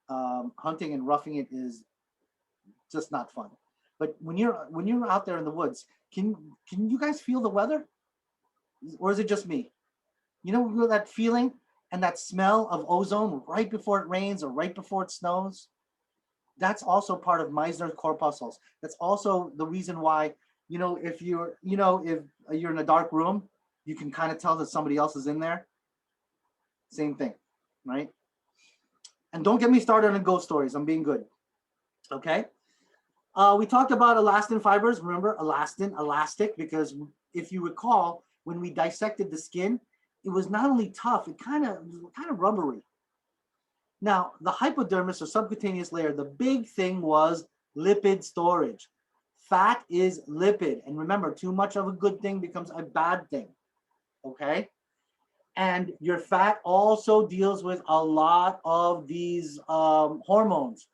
Hunting and roughing it is just not fun. But when you're out there in the woods, can you guys feel the weather, or is it just me? You know that feeling and that smell of ozone right before it rains or right before it snows? That's also part of Meissner's corpuscles. That's also the reason why, you know, if you're in a dark room, you can kind of tell that somebody else is in there. Same thing, right? And don't get me started on ghost stories. I'm being good. Okay. We talked about elastin fibers. Remember, elastic, because if you recall, when we dissected the skin, it was not only tough, it kind of rubbery. Now, the hypodermis or subcutaneous layer, the big thing was lipid storage. Fat is lipid. And remember, too much of a good thing becomes a bad thing. Okay? And your fat also deals with a lot of these hormones,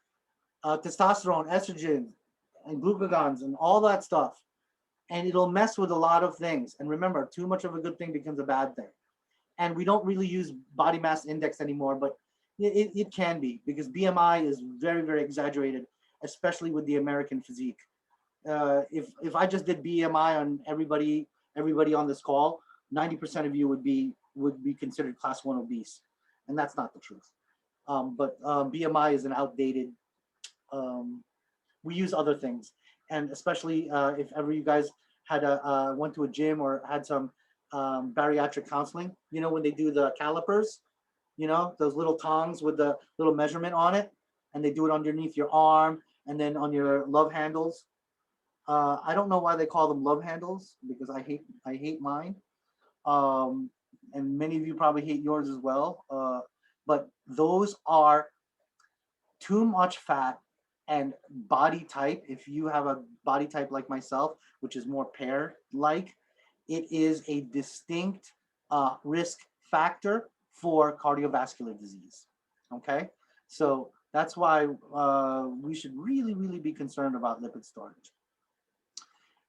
testosterone, estrogen, and glucagons, and all that stuff. And it'll mess with a lot of things. And remember, too much of a good thing becomes a bad thing. And we don't really use body mass index anymore, but it can be, because BMI is very, very exaggerated, especially with the American physique. If I just did BMI on everybody on this call, 90% of you would be considered class 1 obese, and that's not the truth. But BMI is an outdated. We use other things, and especially if ever you guys had went to a gym or had some bariatric counseling, you know, when they do the calipers, you know, those little tongs with the little measurement on it, and they do it underneath your arm and then on your love handles. I don't know why they call them love handles, because I hate mine. And many of you probably hate yours as well. But those are too much fat and body type. If you have a body type like myself, which is more pear-like, it is a distinct risk factor for cardiovascular disease. Okay, so that's why we should really, really be concerned about lipid storage.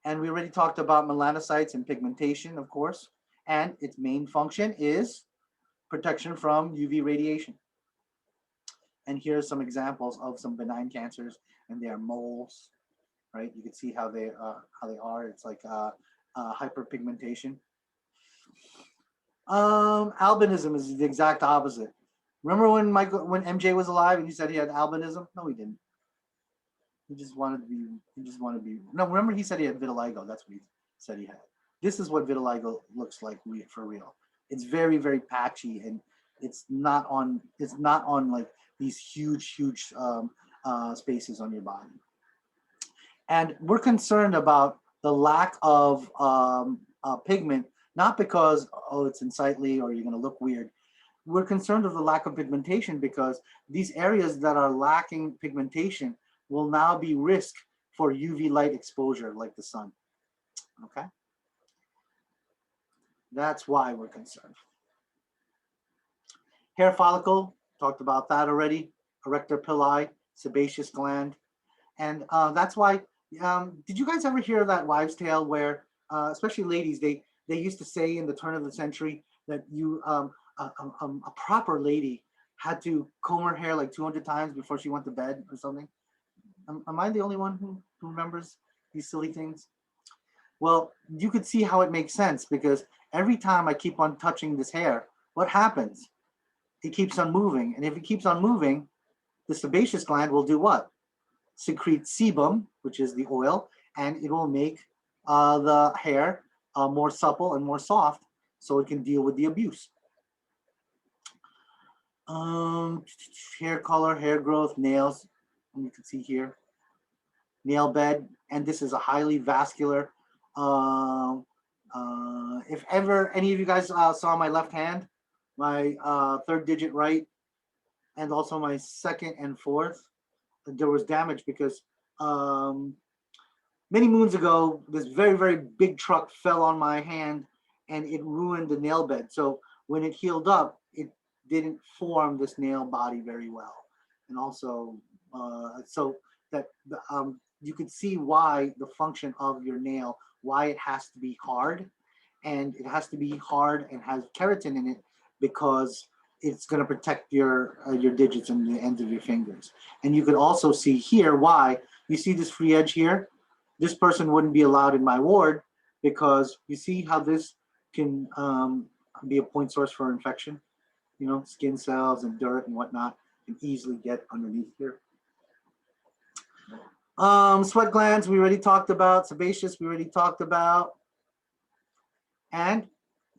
And we already talked about melanocytes and pigmentation, of course, and its main function is protection from UV radiation. And here are some examples of some benign cancers, and they are moles, right? You can see how they are. It's like hyperpigmentation. Albinism is the exact opposite. Remember when MJ was alive and he said he had albinism? No, he didn't. He just wanted to be. No, remember he said he had vitiligo. That's what he said he had. This is what vitiligo looks like for real. It's very, very patchy, and it's not on like these huge spaces on your body. And we're concerned about the lack of pigment, not because, oh, it's unsightly or you're going to look weird. We're concerned with the lack of pigmentation because these areas that are lacking pigmentation will now be risk for UV light exposure like the sun. Okay? That's why we're concerned. Hair follicle, talked about that already. Erector pili, sebaceous gland. And that's why, did you guys ever hear that wives' tale where, especially ladies, they used to say in the turn of the century that a proper lady had to comb her hair like 200 times before she went to bed or something? Am I the only one who remembers these silly things? Well, you could see how it makes sense, because every time I keep on touching this hair, what happens? It keeps on moving. And if it keeps on moving, the sebaceous gland will do what? Secrete sebum, which is the oil, and it will make the hair more supple and more soft so it can deal with the abuse. Hair color, hair growth, nails. You can see here, nail bed, and this is a highly vascular. If ever any of you guys saw my left hand, my third digit right, and also my second and fourth, there was damage because many moons ago, this very, very big truck fell on my hand and it ruined the nail bed. So when it healed up, it didn't form this nail body very well. And also, so that you could see why the function of your nail, why it has to be hard. And it has to be hard and has keratin in it because it's going to protect your digits and the ends of your fingers. And you could also see here why. You see this free edge here? This person wouldn't be allowed in my ward because you see how this can be a point source for infection. You know, skin cells and dirt and whatnot can easily get underneath here. Sweat glands, we already talked about. Sebaceous, we already talked about. And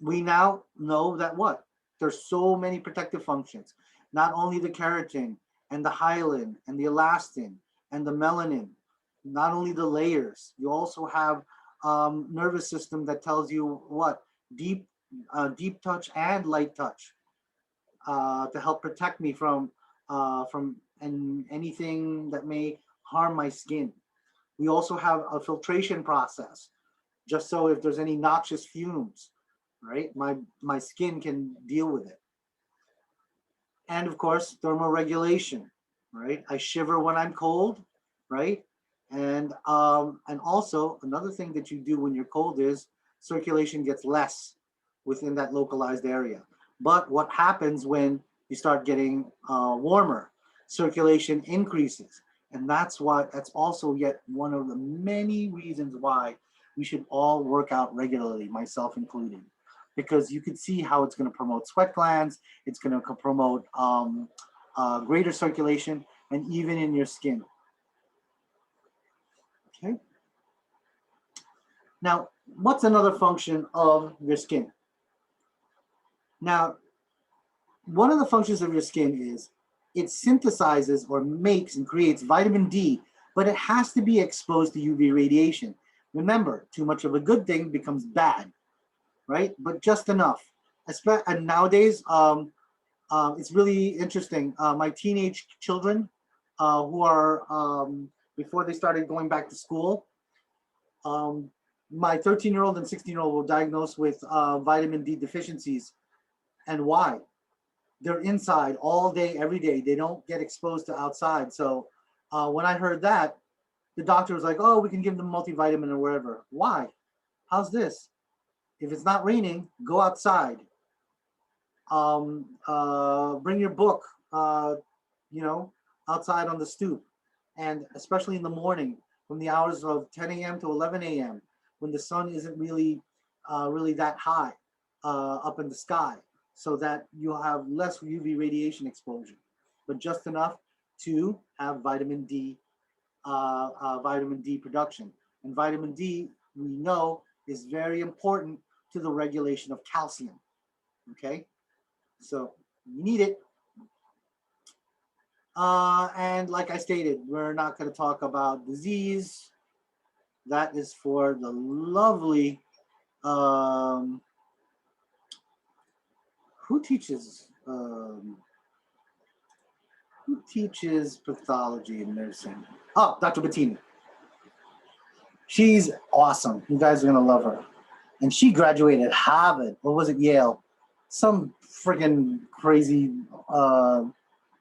we now know that what? There's so many protective functions. Not only the keratin and the hyaline and the elastin and the melanin, not only the layers, you also have nervous system that tells you what? Deep touch and light touch to help protect me from anything that may harm my skin. We also have a filtration process, just so if there's any noxious fumes, right, my skin can deal with it. And of course, thermoregulation, right? I shiver when I'm cold, right? And also another thing that you do when you're cold is circulation gets less within that localized area. But what happens when you start getting warmer? Circulation increases. And that's also yet one of the many reasons why we should all work out regularly, myself included, because you can see how it's going to promote sweat glands, it's going to promote greater circulation, and even in your skin. Okay. Now, what's another function of your skin? Now, one of the functions of your skin is it synthesizes or makes and creates vitamin D, but it has to be exposed to UV radiation. Remember, too much of a good thing becomes bad, right? But just enough. And nowadays, it's really interesting. My teenage children who are, before they started going back to school, my 13-year-old and 16-year-old were diagnosed with vitamin D deficiencies. And why? They're inside all day, every day. They don't get exposed to outside. So when I heard that, the doctor was like, oh, we can give them multivitamin or whatever. Why? How's this? If it's not raining, go outside. Bring your book, outside on the stoop. And especially in the morning, from the hours of 10 a.m. to 11 a.m., when the sun isn't really that high up in the sky, so that you'll have less UV radiation exposure, but just enough to have vitamin D production. And vitamin D, we know, is very important to the regulation of calcium. Okay, so you need it. And like I stated, we're not going to talk about disease. That is for the lovely, who teaches pathology and nursing? Oh, Dr. Bettina. She's awesome. You guys are going to love her. And she graduated Harvard, or was it Yale? Some freaking crazy, what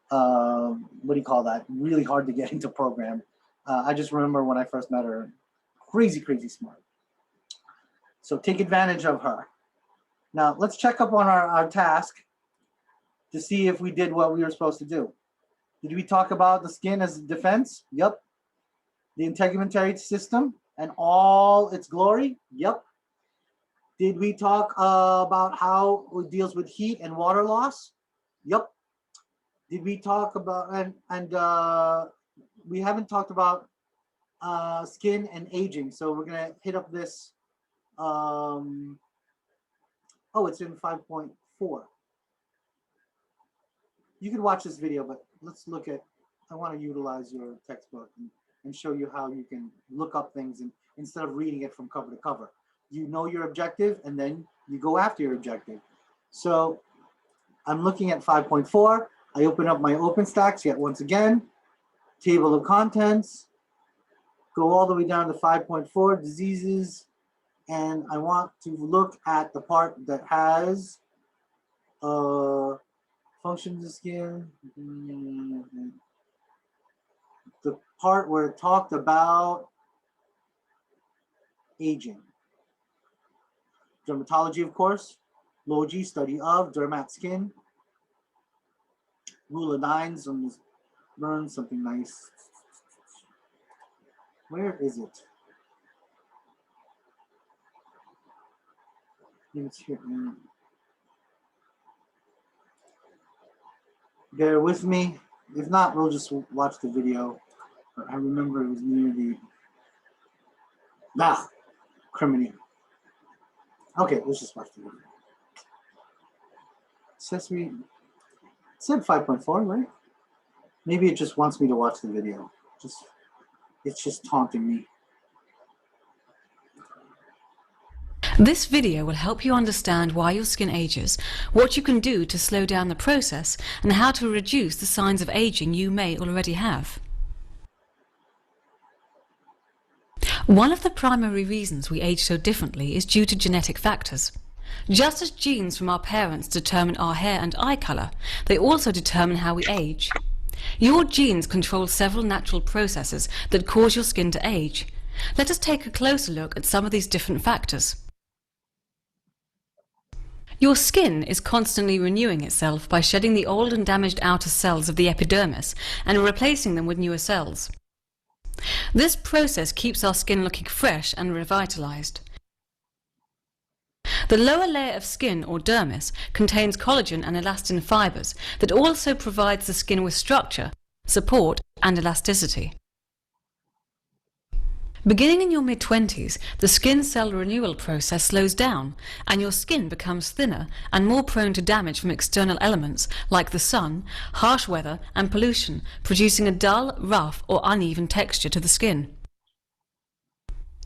do you call that? Really hard to get into program. I just remember when I first met her, crazy, crazy smart. So take advantage of her. Now let's check up on our task to see if we did what we were supposed to do. Did we talk about the skin as defense? Yep. The integumentary system and all its glory? Yep. Did we talk about how it deals with heat and water loss? Yep. Did we talk about, and we haven't talked about skin and aging, so we're gonna hit up this, oh, it's in 5.4. you can watch this video, but let's look at, I want to utilize your textbook and show you how you can look up things and instead of reading it from cover to cover. You know your objective and then you go after your objective. So I'm looking at 5.4. I open up my OpenStax yet once again, table of contents, go all the way down to 5.4, diseases, and I want to look at the part that has function of the skin, the part where it talked about aging. Dermatology, of course, Logi, study of dermat skin, rule of nines on this burn, something nice. Where is it? It's here. Bear with me. If not, we'll just watch the video. But I remember it was near the criminy. Okay, let's just watch the video. Accessory. It said 5.4, right? Maybe it just wants me to watch the video. It's just taunting me. This video will help you understand why your skin ages, what you can do to slow down the process, and how to reduce the signs of aging you may already have. One of the primary reasons we age so differently is due to genetic factors. Just as genes from our parents determine our hair and eye colour, they also determine how we age. Your genes control several natural processes that cause your skin to age. Let us take a closer look at some of these different factors. Your skin is constantly renewing itself by shedding the old and damaged outer cells of the epidermis and replacing them with newer cells. This process keeps our skin looking fresh and revitalized. The lower layer of skin, or dermis, contains collagen and elastin fibers that also provides the skin with structure, support, and elasticity. Beginning in your mid-20s, the skin cell renewal process slows down, and your skin becomes thinner and more prone to damage from external elements like the sun, harsh weather, and pollution, producing a dull, rough, or uneven texture to the skin.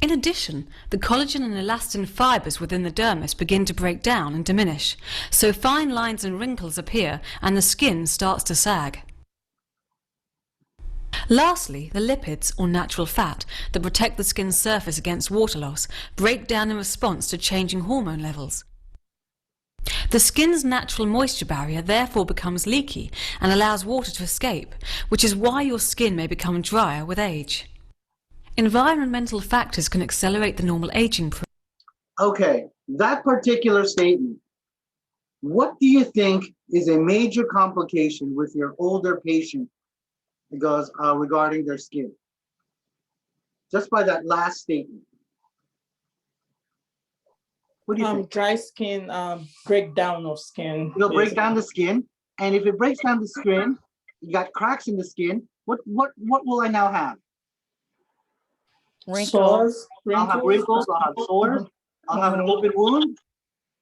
In addition, the collagen and elastin fibers within the dermis begin to break down and diminish, so fine lines and wrinkles appear and the skin starts to sag. Lastly, the lipids, or natural fat, that protect the skin's surface against water loss, break down in response to changing hormone levels. The skin's natural moisture barrier therefore becomes leaky and allows water to escape, which is why your skin may become drier with age. Environmental factors can accelerate the normal aging process. Okay, that particular statement, what do you think is a major complication with your older patient because regarding their skin? Just by that last statement. What do you think? Dry skin, breakdown of skin. It'll break down the skin, and if it breaks down the skin, you got cracks in the skin. What will I now have? Sores, I'll have wrinkles, I'll have sores, I'll have an open wound.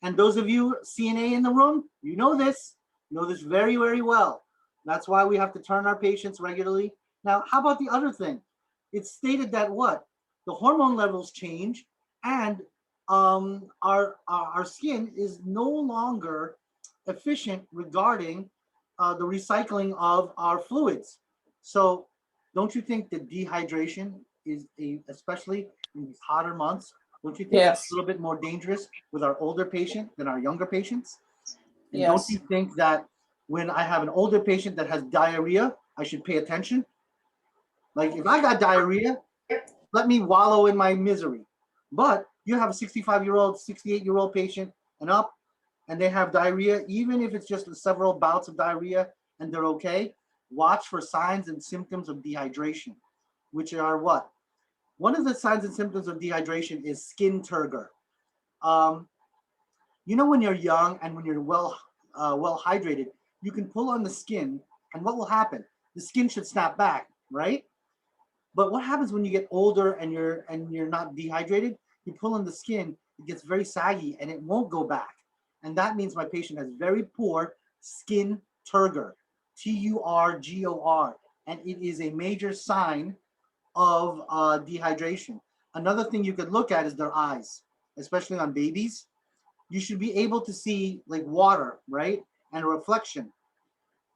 And those of you CNA in the room, you know this very, very well. That's why we have to turn our patients regularly. Now, how about the other thing? It's stated that what? The hormone levels change and our skin is no longer efficient regarding the recycling of our fluids. So don't you think that dehydration is especially in these hotter months, don't you think it's a little bit more dangerous with our older patient than our younger patients? And don't you think that when I have an older patient that has diarrhea, I should pay attention? Like if I got diarrhea, let me wallow in my misery. But you have a 65-year-old, 68-year-old patient and up, and they have diarrhea, even if it's just several bouts of diarrhea and they're okay, watch for signs and symptoms of dehydration, which are what? One of the signs and symptoms of dehydration is skin turgor. You know, when you're young and when you're well hydrated, you can pull on the skin, and what will happen? The skin should snap back, right? But what happens when you get older and you're not dehydrated? You pull on the skin, it gets very saggy, and it won't go back. And that means my patient has very poor skin turgor. Turgor, and it is a major sign of dehydration. Another thing you could look at is their eyes, especially on babies. You should be able to see like water, right? And a reflection.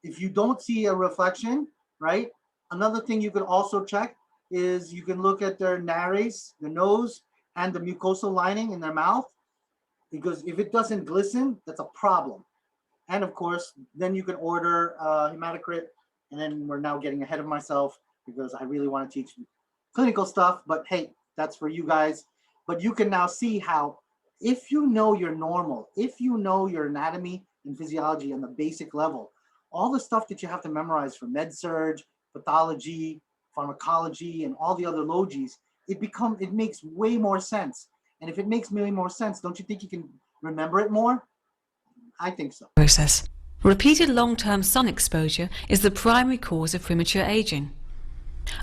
If you don't see a reflection, right? Another thing you could also check is you can look at their nares, the nose, and the mucosal lining in their mouth, because if it doesn't glisten, that's a problem. And of course, then you can order hematocrit, and then we're now getting ahead of myself because I really want to teach clinical stuff, but hey, that's for you guys. But you can now see how, if you know you're normal, if you know your anatomy and physiology on the basic level, all the stuff that you have to memorize for med-surg, pathology, pharmacology, and all the other logies, it makes way more sense. And if it makes way more sense, don't you think you can remember it more? I think so. Process. Repeated long-term sun exposure is the primary cause of premature aging.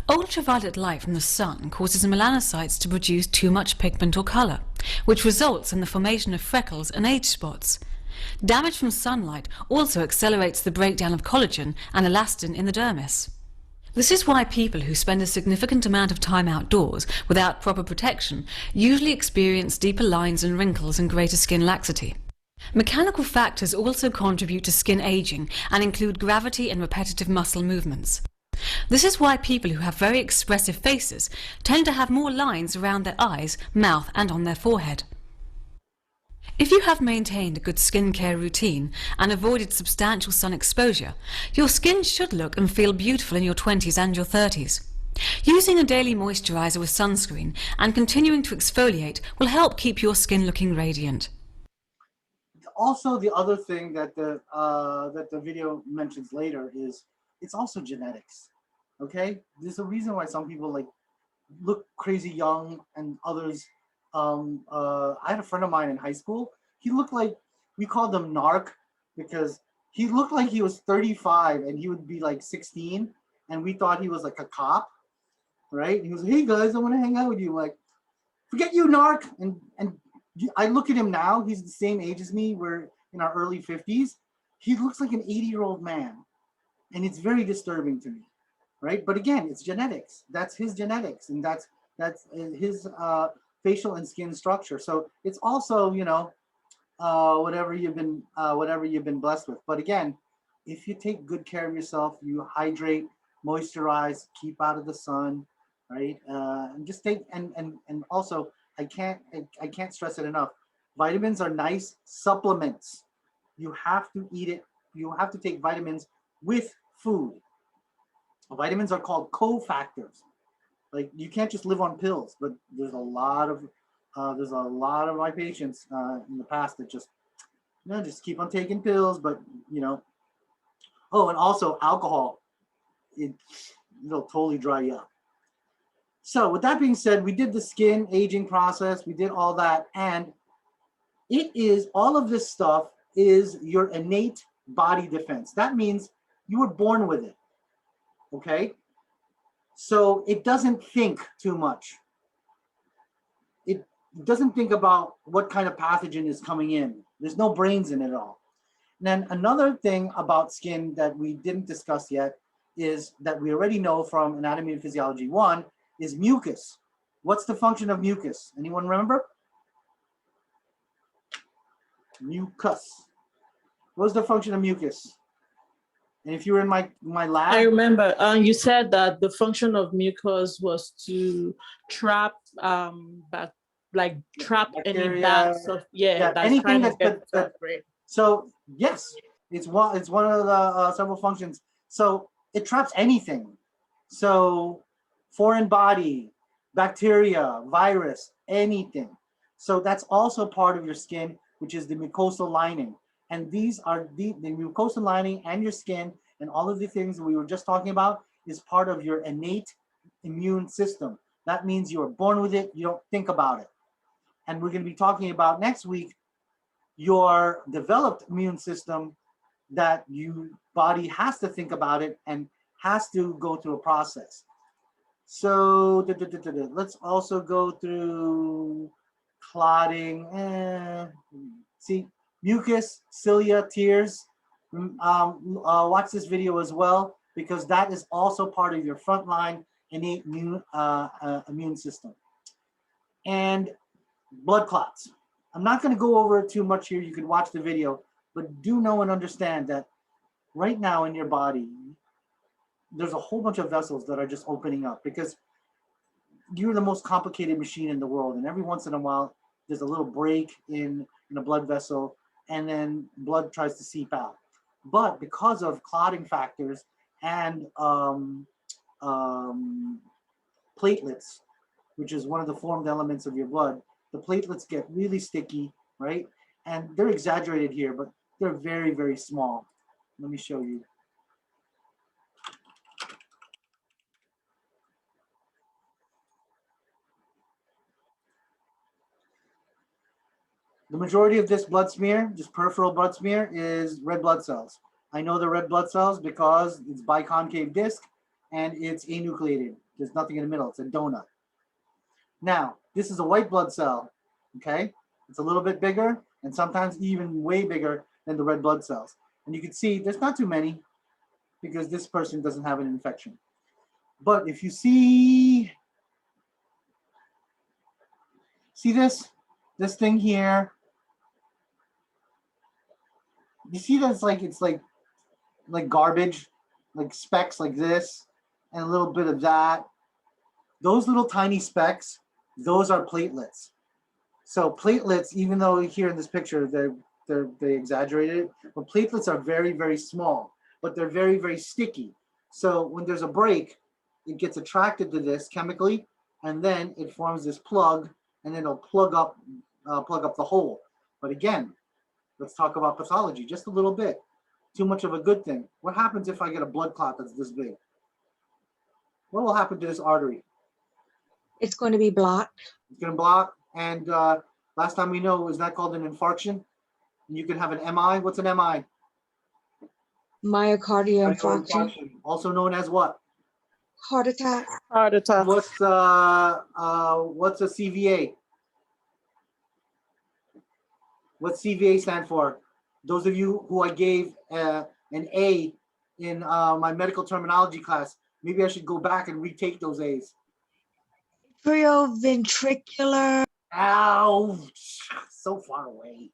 Ultraviolet light from the sun causes melanocytes to produce too much pigment or colour, which results in the formation of freckles and age spots. Damage from sunlight also accelerates the breakdown of collagen and elastin in the dermis. This is why people who spend a significant amount of time outdoors without proper protection usually experience deeper lines and wrinkles and greater skin laxity. Mechanical factors also contribute to skin aging and include gravity and repetitive muscle movements. This is why people who have very expressive faces tend to have more lines around their eyes, mouth, and on their forehead. If you have maintained a good skincare routine and avoided substantial sun exposure, your skin should look and feel beautiful in your 20s and your 30s. Using a daily moisturizer with sunscreen and continuing to exfoliate will help keep your skin looking radiant. Also, the other thing that the video mentions later is it's also genetics. Okay, there's a reason why some people like look crazy young and others. I had a friend of mine in high school. He looked like, we called him Narc because he looked like he was 35 and he would be like 16, and we thought he was like a cop, right? And he was like, "Hey guys, I want to hang out with you." Like, forget you, Narc. And I look at him now. He's the same age as me. We're in our early 50s. He looks like an 80-year-old man, and it's very disturbing to me, right? But again, it's genetics. That's his genetics, and that's his facial and skin structure. So it's also, you know, whatever you've been blessed with. But again, if you take good care of yourself, you hydrate, moisturize, keep out of the sun, right? And just take and also I can't stress it enough. Vitamins are nice supplements. You have to eat it. You have to take vitamins with food. Vitamins are called cofactors. Like, you can't just live on pills. But there's a lot of my patients in the past that just keep on taking pills. But oh, and also alcohol, it'll totally dry you up. So with that being said, we did the skin aging process. We did all that, and it is all of this stuff is your innate body defense. That means you were born with it. Okay, so it doesn't think too much. It doesn't think about what kind of pathogen is coming in. There's no brains in it at all. And then another thing about skin that we didn't discuss yet is that we already know from Anatomy and Physiology 1 is mucus. What's the function of mucus? Anyone remember? Mucus. What's the function of mucus? And if you were in my lab, I remember you said that the function of mucus was to trap trap any bacteria, bags of that's anything trying to get right. So yes, it's one of the several functions. So it traps anything. So foreign body, bacteria, virus, anything. So that's also part of your skin, which is the mucosal lining. And these are the mucosal lining and your skin and all of the things we were just talking about is part of your innate immune system. That means you were born with it. You don't think about it. And we're going to be talking about next week your developed immune system that your body has to think about it and has to go through a process. So let's also go through clotting. See, mucus, cilia, tears. Watch this video as well, because that is also part of your frontline innate immune system. And blood clots. I'm not going to go over it too much here. You can watch the video, but do know and understand that right now in your body, there's a whole bunch of vessels that are just opening up, because you're the most complicated machine in the world. And every once in a while, there's a little break in a blood vessel, and then blood tries to seep out. But because of clotting factors and platelets, which is one of the formed elements of your blood, the platelets get really sticky, right? And they're exaggerated here, but they're very, very small. Let me show you. The majority of this blood smear, just peripheral blood smear, is red blood cells. I know the red blood cells because it's biconcave disc and it's anucleated. There's nothing in the middle, it's a donut. Now, this is a white blood cell, okay? It's a little bit bigger and sometimes even way bigger than the red blood cells. And you can see there's not too many because this person doesn't have an infection. But if you see this thing here, you see that it's like garbage, like specks like this, and a little bit of that. Those little tiny specks, those are platelets. So platelets, even though here in this picture they exaggerated it, but platelets are very, very small, but they're very, very sticky. So when there's a break, it gets attracted to this chemically, and then it forms this plug, and then it'll plug up the hole. But again, let's talk about pathology just a little bit. Too much of a good thing. What happens if I get a blood clot that's this big? What will happen to this artery? It's going to be blocked. It's going to block. And last time we know, is that called an infarction? And you can have an MI. What's an MI? Myocardial infarction. Also known as what? Heart attack. Heart attack. What's a CVA? What's CVA stand for? Those of you who I gave an A in my medical terminology class, maybe I should go back and retake those A's. Atrioventricular. Ouch, so far away.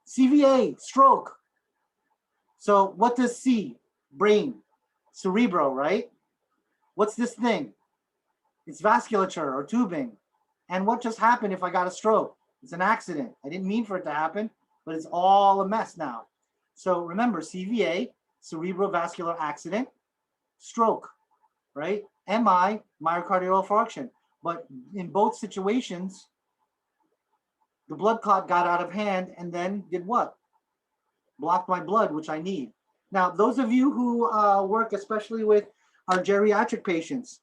CVA, stroke. So what does C? Brain, cerebro, right? What's this thing? It's vasculature or tubing. And what just happened if I got a stroke? It's an accident. I didn't mean for it to happen, but it's all a mess now. So remember, CVA, cerebrovascular accident, stroke, right? MI, myocardial infarction. But in both situations, the blood clot got out of hand and then did what? Blocked my blood, which I need. Now, those of you who work especially with our geriatric patients,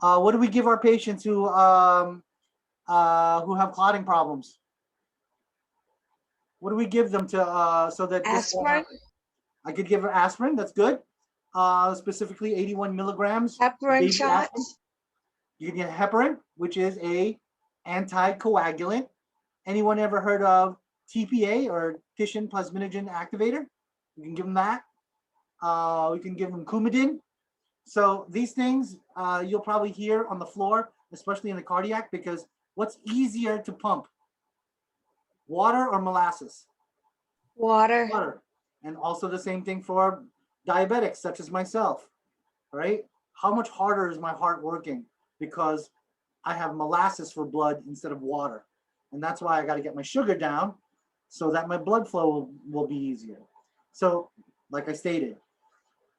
what do we give our patients who have clotting problems? What do we give them to so that this won't Aspirin. happen? I could give her aspirin. That's good. Specifically 81 milligrams. Heparin baby aspirin. shots. You can get heparin, which is a anticoagulant. Anyone ever heard of TPA or tissue plasminogen activator? You can give them that. We can give them Coumadin. So these things you'll probably hear on the floor, especially in the cardiac, because what's easier to pump? Water or molasses? Water. Water. And also the same thing for diabetics such as myself, right? How much harder is my heart working because I have molasses for blood instead of water? And that's why I got to get my sugar down so that my blood flow will be easier. So like I stated,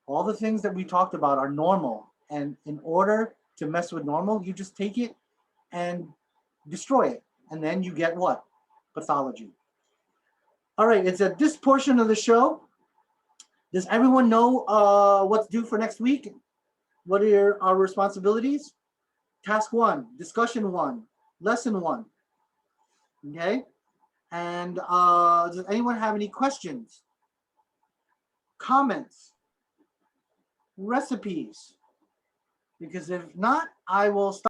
all the things that we talked about are normal. And in order to mess with normal, you just take it and destroy it. And then you get what? Pathology. All right, it's at this portion of the show. Does everyone know what's due for next week? What are our responsibilities? Task 1, discussion 1, lesson 1. Okay, and does anyone have any questions, comments, recipes? Because if not, I will stop.